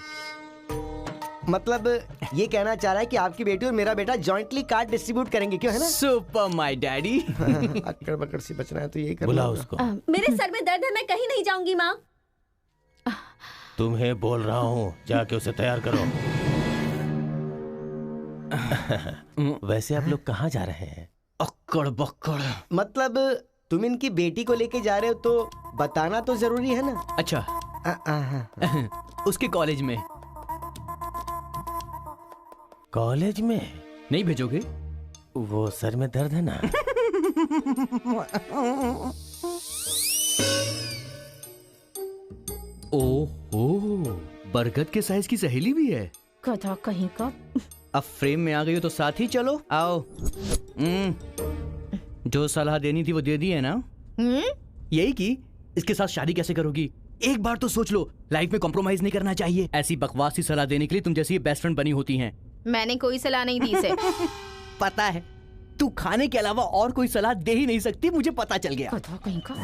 मतलब ये कहना चाह रहा है कि आपकी बेटी और मेरा बेटा जॉइंटली कार्ड डिस्ट्रीब्यूट करेंगे, क्यों है ना? Super my daddy. अक्कड़ बकड़ से बचना है तो यही करना बुला होगा। उसको। मेरे सर में दर्द है, मैं कहीं नहीं जाऊंगी माँ। तुम्हें बोल रहा हूँ, जाके उसे तैयार करो। वैसे आप लोग कहाँ जा रहे हैं? अक्कड़ बक्कड़। मतलब तुम इनकी बेटी को लेके जा रहे हो तो बताना तो जरूरी है ना? अच्छा, उसके कॉलेज में। कॉलेज में नहीं भेजोगे? वो सर में दर्द है ना। ओह, बरगद के साइज की सहेली भी है। गधा कहीं का। अब फ्रेम में आ गई हो तो साथ ही चलो, आओ। जो सलाह देनी थी वो दे दी है ना? यही कि इसके साथ शादी कैसे करोगी? एक बार तो सोच लो, लाइफ में कॉम्प्रोमाइज नहीं करना चाहिए। ऐसी बकवास सी सलाह देने के लिए तुम जैसी बेस्ट फ्रेंड बनी होती हैं। मैंने कोई सलाह नहीं दी इसे। पता है, तू खाने के अलावा और कोई सलाह दे ही नहीं सकती, मुझे पता चल गया। गधा कहीं का।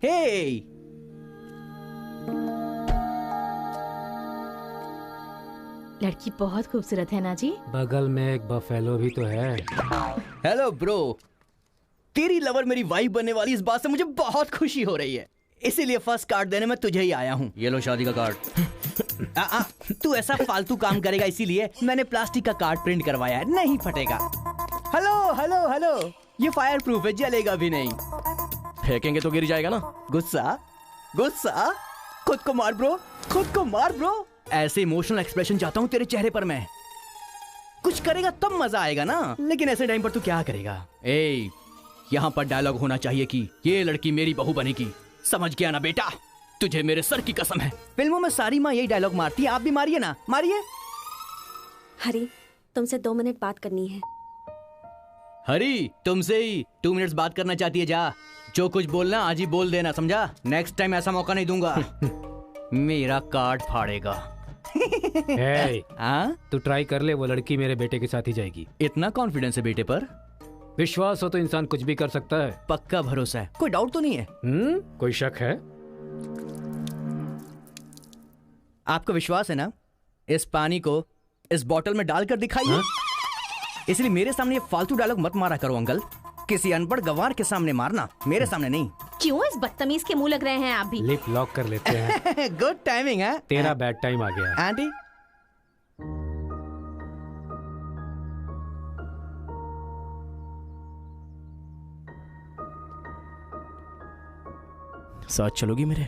हे, लड़की बहुत खूबसूरत है ना जी। बगल में एक बफेलो भी तो है। हेलो ब्रो, तेरी लवर मेरी वाइफ बनने वाली इस बात से मुझे बहुत खुशी हो रही है, इसीलिए फर्स्ट कार्ड देने में तुझे ही आया हूँ। ये लो शादी का कार्ड। तू ऐसा फालतू काम करेगा इसीलिए मैंने प्लास्टिक का कार्ड प्रिंट करवाया है, नहीं फटेगा। हेलो हेलो हेलो, ये फायर प्रूफ है, जलेगा भी नहीं। फेंकेंगे तो गिर जाएगा ना। गुस्सा गुस्सा, खुद को मार ब्रो, खुद को मार ब्रो। ऐसे इमोशनल एक्सप्रेशन चाहता हूँ तेरे चेहरे पर मैं। कुछ करेगा तब मजा आएगा ना, लेकिन ऐसे टाइम पर तू क्या करेगा? ए, यहाँ पर डायलॉग होना चाहिए कि ये लड़की मेरी बहू बनेगी, समझ गया ना बेटा? तुझे मेरे सर की कसम है। फिल्मों में सारी माँ यही डायलॉग मारती है, आप भी मारिए ना, मारिए। हरी, तुमसे 2 मिनट बात करनी है। हरी, तुमसे ही 2 मिनट्स बात करना चाहती है? जा, जो कुछ बोलना आज ही बोल देना, समझा? नेक्स्ट टाइम ऐसा मौका नहीं दूंगा। मेरा कार्ड फाड़ेगा। तू ट्राई कर ले, वो लड़की मेरे बेटे के साथ ही जाएगी। इतना कॉन्फिडेंस है बेटे पर? विश्वास हो तो इंसान कुछ भी कर सकता है। पक्का भरोसा है, कोई डाउट तो नहीं है? कोई शक है? आपको विश्वास है ना? इस पानी को इस बोतल में डालकर दिखाइए। इसलिए मेरे सामने ये फालतू डायलॉग मत मारा करो अंकल, किसी अनपढ़ गवार के सामने मारना, मेरे सामने नहीं। क्यों इस बदतमीज के मुंह लग रहे हैं आप भी? लिप लॉक कर लेते हैं। गुड टाइमिंग है। तेरा बैड टाइम आ गया। आंटी, साथ चलोगी मेरे?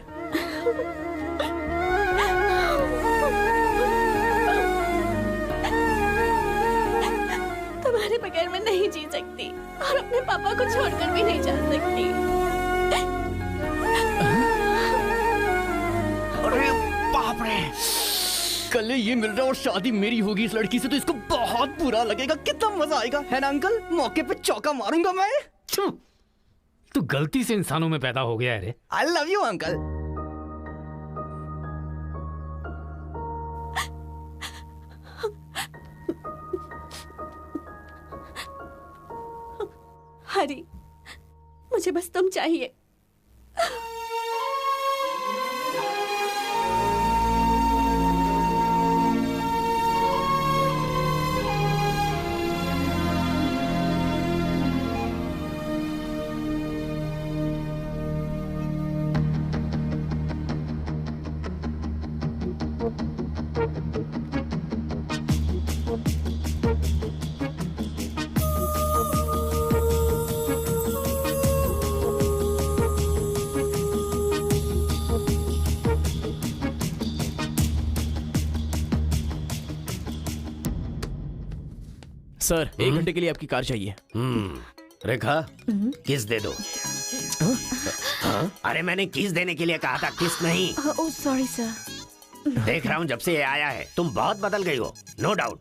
तुम्हारे बगैर मैं नहीं जी सकती और अपने पापा को छोड़कर भी नहीं जा सकती। अरे बाप रे, कल ये मिल रहा और शादी मेरी होगी इस लड़की से, तो इसको बहुत बुरा लगेगा। कितना मजा आएगा, है ना अंकल? मौके पे चौका मारूंगा मैं। तू गलती से इंसानों में पैदा हो गया है रे। I love you uncle. Hari, मुझे बस तुम चाहिए। सर, 1 घंटे के लिए आपकी कार चाहिए। रेखा, किस दे दो। अरे मैंने किस देने के लिए कहा था, किस नहीं। Oh sorry sir. देख रहा हूँ जब से ये आया है तुम बहुत बदल गई हो, नो डाउट।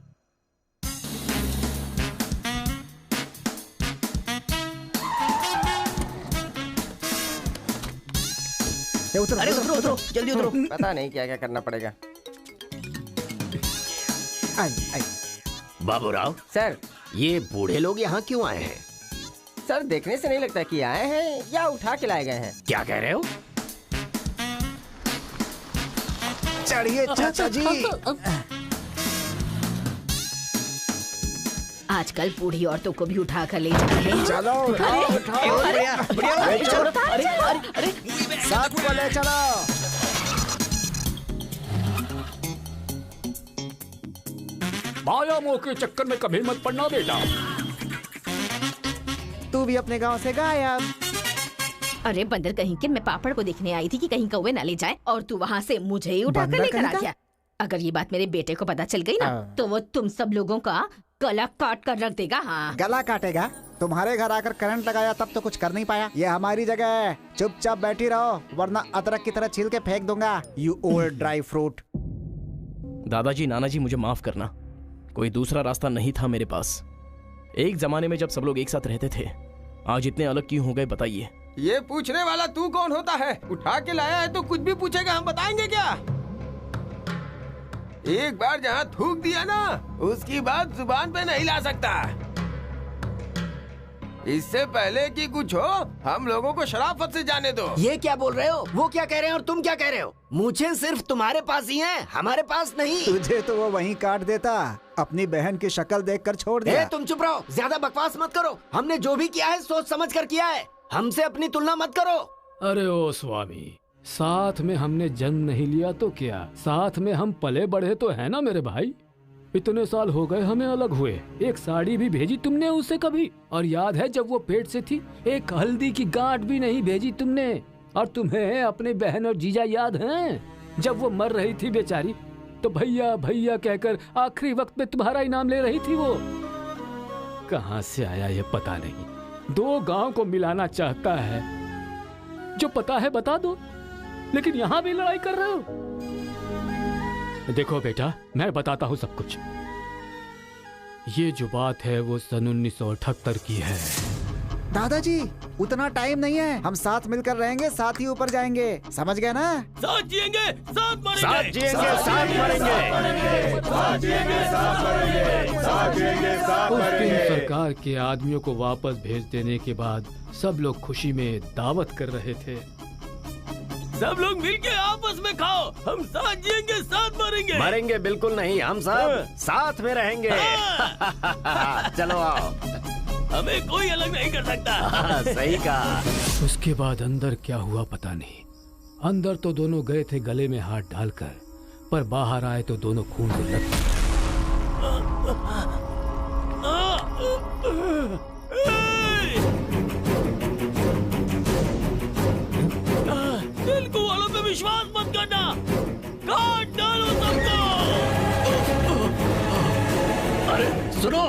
उतरो, अरे उतरो, उतरो, उतरो। जल्दी उतरो। पता नहीं क्या क्या करना पड़ेगा। बाबूराव सर, ये बूढ़े लोग यहाँ क्यों आए हैं? सर देखने से नहीं लगता कि आए हैं या उठा के लाए गए हैं। क्या कह रहे हो? चढ़िए चाचा जी। आजकल बूढ़ी औरतों को भी उठा कर ले जा रहे हैं। चलो उठाओ, उठाओ। अरे साथ को ले चलो। माया मोह के चक्कर में कभी मत पड़ना बेटा। तू भी अपने गांव से गायब। अरे बंदर कहीं के, मैं पापड़ को देखने आई थी कि कहीं कौवे ना ले जाए और तू वहाँ से मुझे ही उठा कर बंदर लेकर आ कहीं गया। अगर ये बात मेरे बेटे को पता चल गई ना तो वो तुम सब लोगों का गला काट कर रख देगा। हाँ, गला काटेगा? तुम्हारे घर आकर करंट लगाया तब तो कुछ कर नहीं पाया। ये हमारी जगह है, चुपचाप बैठी रहो वरना अदरक की तरह छील के फेंक दूंगा। You old dry fruit. दादाजी, नानाजी, मुझे माफ करना, कोई दूसरा रास्ता नहीं था मेरे पास। एक जमाने में जब सब लोग एक साथ रहते थे, आज इतने अलग क्यों हो गए बताइए? ये पूछने वाला तू कौन होता है? उठा के लाया है तो कुछ भी पूछेगा, हम बताएंगे क्या? एक बार जहाँ थूक दिया ना, उसकी बात जुबान पे नहीं ला सकता। इससे पहले कि कुछ हो, हम लोगों को शराफत से जाने दो। ये क्या बोल रहे हो? वो क्या कह रहे हैं और तुम क्या कह रहे हो? मुझे सिर्फ तुम्हारे पास ही है, हमारे पास नहीं। तुझे तो वो वहीं काट देता, अपनी बहन की शक्ल देखकर छोड़ दिया। तुम चुप रहो, ज्यादा बकवास मत करो। हमने जो भी किया है सोच समझ कर किया है, हमसे अपनी तुलना मत करो। अरे ओ स्वामी, साथ में हमने जन्म नहीं लिया तो क्या, साथ में हम पले बढ़े तो है ना मेरे भाई। इतने साल हो गए हमें अलग हुए, एक साड़ी भी भेजी तुमने उसे कभी? और याद है जब वो पेट से थी, एक हल्दी की गांठ भी नहीं भेजी तुमने। और तुम्हें अपने बहन और जीजा याद हैं? जब वो मर रही थी बेचारी, तो भैया भैया कहकर आखिरी वक्त में तुम्हारा ही नाम ले रही थी। वो कहाँ से आया ये पता नहीं। दो गांव को मिलाना चाहता है, जो पता है बता दो, लेकिन यहाँ भी लड़ाई कर रहे हो। देखो बेटा, मैं बताता हूँ सब कुछ। ये जो बात है वो सन 1978 की है। दादाजी, उतना टाइम नहीं है, हम साथ मिलकर रहेंगे, साथ ही ऊपर जाएंगे, समझ गए ना? साथ जिएंगे, साथ मरेंगे, साथ जिएंगे, साथ मरेंगे, साथ जिएंगे, साथ मरेंगे, साथ जिएंगे, साथ उस दिन मरेंगे। सरकार के आदमियों को वापस भेज देने के बाद सब लोग खुशी में दावत कर रहे थे। सब लोग मिलके आपस में खाओ, हम साथ जिएंगे, साथ मरेंगे। मरेंगे बिल्कुल नहीं, हम सब साथ में रहेंगे। चलो आओ, हमें कोई अलग नहीं कर सकता। सही कहा। उसके बाद अंदर क्या हुआ पता नहीं। अंदर तो दोनों गए थे गले में हाथ डालकर, पर बाहर आए तो दोनों खून से लथपथ। तेलुगु वालों पे विश्वास मत करना, काट डालो सबको। अरे सुनो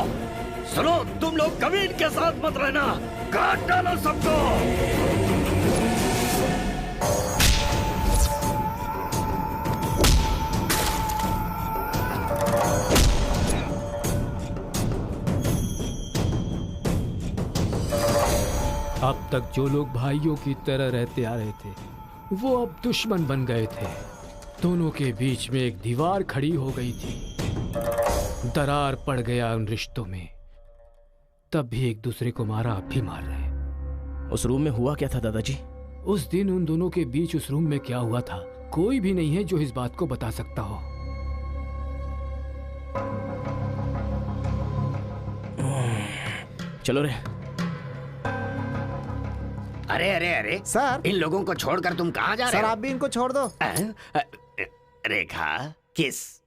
सुनो, तुम लोग कभी इनके साथ मत रहना, काट डालो सबको। अब तक जो लोग भाइयों की तरह रहते आ रहे थे, वो अब दुश्मन बन गए थे। दोनों के बीच में एक दीवार खड़ी हो गई थी। दरार पड़ गया उन रिश्तों में। तब भी एक दूसरे को मारा, अब भी मार रहे। उस रूम में हुआ क्या था दादाजी? उस दिन उन दोनों के बीच उस रूम में क्या हुआ था, कोई भी नहीं है जो इस बात को बता सकता हो। चलो रे। अरे अरे अरे सर, इन लोगों को छोड़कर तुम कहाँ जा रहे सर हो? आप भी इनको छोड़ दो। रेखा, किस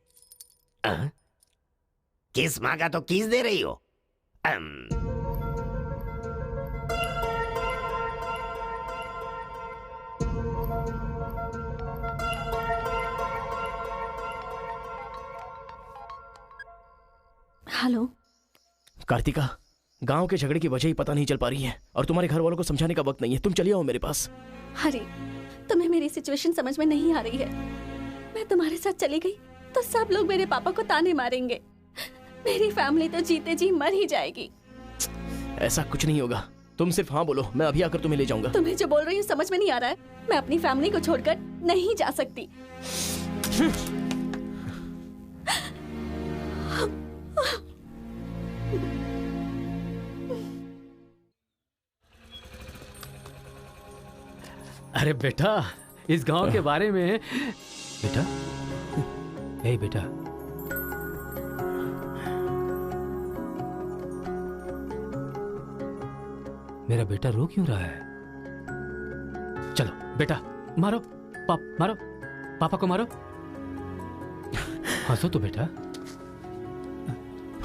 किस माँ का तो किस दे रही हो? हेलो कार्तिका, गांव के झगड़े की वजह ही पता नहीं चल पा रही है और तुम्हारे घर वालों को समझाने का वक्त नहीं है। तुम चलिए आओ मेरे पास। हरी, तुम्हें मेरी सिचुएशन समझ में नहीं आ रही है। मैं तुम्हारे साथ चली गई तो सब लोग मेरे पापा को ताने मारेंगे। मेरी फैमिली तो जीते जी मर ही जाएगी। ऐसा कुछ नहीं होगा, तुम सिर्फ हाँ बोलो, मैं अभी आकर तुम्हें ले जाऊंगा। तुम्हें जो बोल रही हूँ समझ में नहीं आ रहा है। मैं अपनी फैमिली को छोड़कर नहीं जा सकती। अरे बेटा, इस गांव के बारे में बेटा, ए बेटा, मेरा बेटा रो क्यों रहा है? चलो बेटा, मारो मारो, पापा को मारो। हंसो तो बेटा।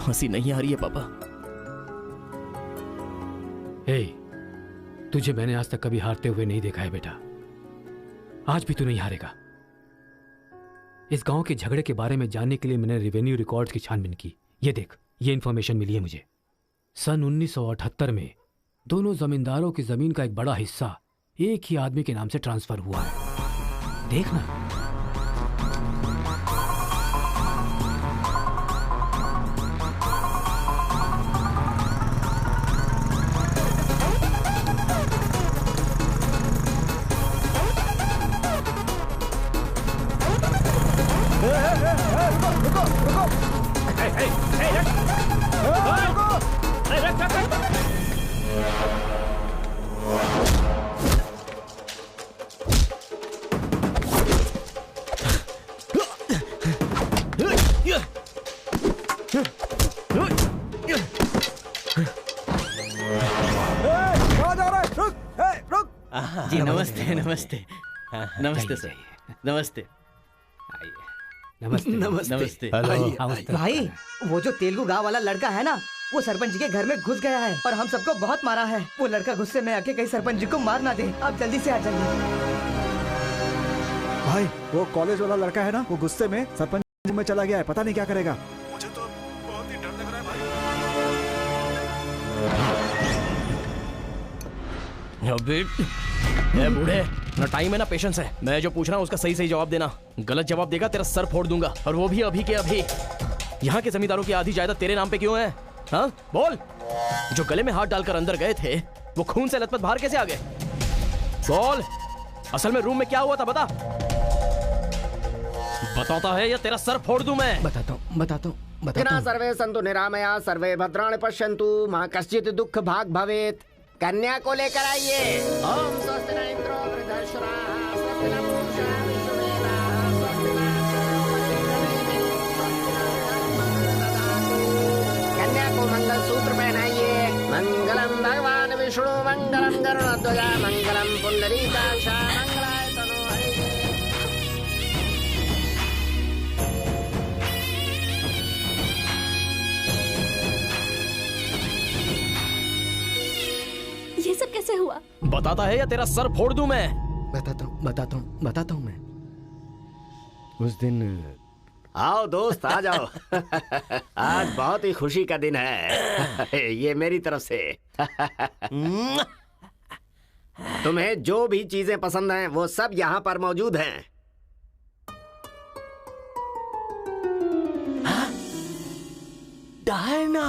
हंसी नहीं आ रही है पापा। हे, तुझे मैंने आज तक कभी हारते हुए नहीं देखा है बेटा। आज भी तू नहीं हारेगा। इस गांव के झगड़े के बारे में जानने के लिए मैंने रेवेन्यू रिकॉर्ड्स की छानबीन की। ये देख, ये इंफॉर्मेशन मिली है मुझे। सन 1978 में दोनों जमींदारों की जमीन का एक बड़ा हिस्सा एक ही आदमी के नाम से ट्रांसफर हुआ है। देखना। जी नमस्ते नमस्ते नमस्ते सर, नमस्ते नमस्ते नमस्ते। भाई, वो जो तेलुगु गांव वाला लड़का है ना, वो सरपंच जी के घर में घुस गया है और हम सबको बहुत मारा है। वो लड़का गुस्से में आके कहीं सरपंच जी को मार ना दे। आप जल्दी से आ जाइए। भाई, वो कॉलेज वाला लड़का है ना, वो गुस्से में सरपंच में चला गया है। पता नहीं क्या करेगा। मुझे तो बहुत ही डर लग रहा है भाई। ए बूढ़े, ना टाइम है ना पेशेंस है। मैं जो पूछ रहा हूँ उसका सही सही जवाब देना। गलत जवाब देगा तेरा सर फोड़ दूंगा, और वो भी अभी के अभी। यहाँ के जमींदारों की आधी जायदाद तेरे नाम पे क्यों है? हाँ बोल। जो गले में हाथ डालकर अंदर गए थे, वो खून से लथपथ बाहर कैसे आ गए? बोल, असल में रूम में क्या हुआ था? बता। बताता है या तेरा सर फोड़ दूं मैं? बताता हूँ। सर्वे संतु निरामया, सर्वे भद्राणि पश्यन्तु, मां कश्चित् दुःख भाग भवेत्। कन्या को लेकर आइए। ओम स्वस्ति न इंद्रो वृद्धश्रवाः, स्वस्ति न पूषा विश्ववेदाः, स्वस्ति न कन्या को मंगल सूत्र पहनाइए। मंगलम भगवान विष्णु, मंगलम गरुड़ध्वजा, मंगलम पुंडरीकाक्ष, मंगलाय तनोहरि। ये सब कैसे हुआ? बताता है या तेरा सर फोड़ दूं मैं? बताता हूँ मैं। उस दिन आओ दोस्त, आ जाओ। आज बहुत ही खुशी का दिन है। ये मेरी तरफ से। तुम्हें जो भी चीजें पसंद हैं, वो सब यहाँ पर मौजूद हैं। डायना,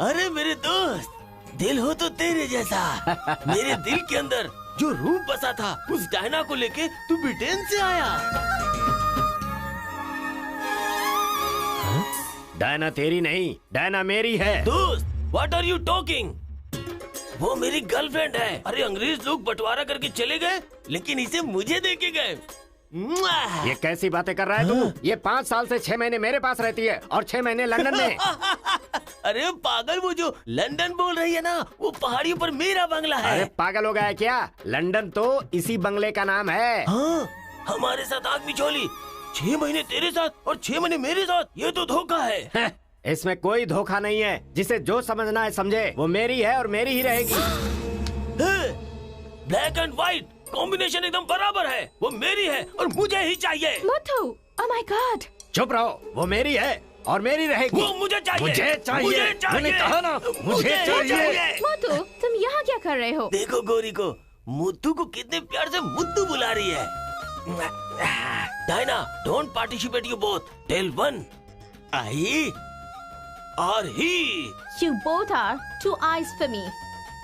अरे मेरे दोस्त, दिल हो तो तेरे जैसा। मेरे दिल के अंदर जो रूप बसा था, उस डायना को लेके तू ब्रिटेन से आया। डायना तेरी नहीं, डायना मेरी है। दोस्त, व्हाट आर यू टॉकिंग? वो मेरी गर्लफ्रेंड है। अरे अंग्रेज लोग बंटवारा करके चले गए, लेकिन इसे मुझे दे के गए। ये कैसी बातें कर रहा है तू? ये 5 साल से 6 महीने मेरे पास रहती है और 6 महीने लंदन में। अरे पागल, वो जो लंदन बोल रही है ना, वो पहाड़ियों पर मेरा बंगला है। अरे पागल हो गया है क्या? लंदन तो इसी बंगले का नाम है। हाँ, हमारे साथ आग बिछोली। 6 महीने तेरे साथ और 6 महीने मेरे साथ, ये तो धोखा है। इसमें कोई धोखा नहीं है। जिसे जो समझना है समझे। वो मेरी है और मेरी ही रहेगी। ब्लैक एंड व्हाइट कॉम्बिनेशन एकदम बराबर है। वो मेरी है और मुझे ही चाहिए। मोटू, ओह माय गॉड। चुप रहो, वो मेरी है और मेरी रहेगी। वो मुझे चाहिए। मुझे चाहिए। मैंने कहा ना, मुझे चाहिए। मोटू, तुम यहाँ क्या कर रहे हो? देखो गोरी को, मुद्दू को कितने प्यार से मुद्दू बुला रही है। Diana, don't participate you both. Tell one, I और he. You both are two eyes for me.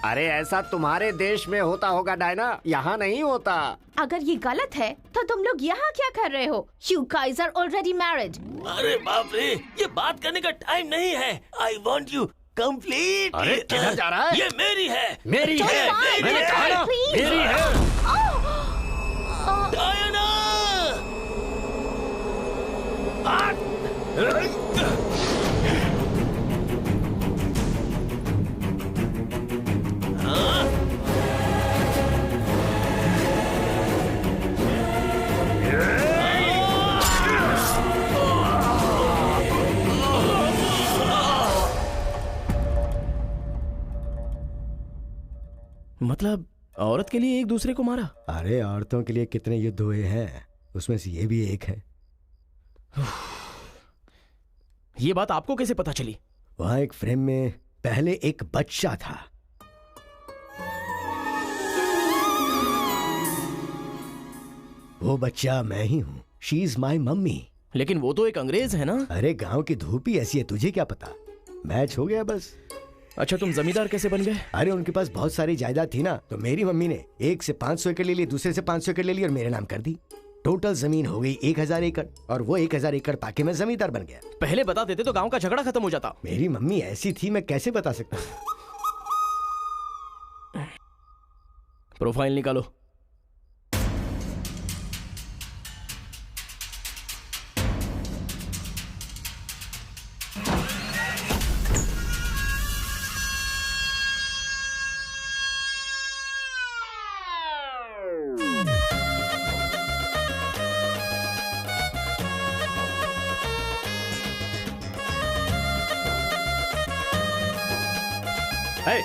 अरे ऐसा तुम्हारे देश में होता होगा डायना, यहाँ नहीं होता। अगर ये गलत है तो तुम लोग यहाँ क्या कर रहे हो? You guys are already married. अरे बाप रे, ये बात करने का टाइम नहीं है। I want you complete। अरे किधर जा रहा है? ये मेरी है। मेरी Don't है। mind, मैंने don't कहा ना, mind, please। मेरी है। डायना! मतलब औरत के लिए एक दूसरे को मारा? अरे औरतों के लिए कितने युद्ध हुए हैं, उसमें से ये भी एक है। ये बात आपको कैसे पता चली? वहाँ एक फ्रेम में पहले एक बच्चा था। वो बच्चा मैं ही हूँ। She is my mummy. लेकिन वो तो एक अंग्रेज है ना? अरे गांव की धूप ही ऐसी है, तुझे क्या पता। मैच हो गया बस। अच्छा, तुम जमींदार कैसे बन गए? अरे उनके पास बहुत सारी जायदाद थी ना, तो मेरी मम्मी ने एक से 500 एकड़ ले ली, दूसरे से 500 एकड़ ले ली और मेरे नाम कर दी। टोटल जमीन हो गई 1000 एकड़ और वो 1000 एकड़ पाके मैं जमींदार बन गया। पहले बता देते तो गांव का झगड़ा खत्म हो जाता। मेरी मम्मी ऐसी थी, मैं कैसे बता सकता हूँ। प्रोफाइल निकालो। Hey,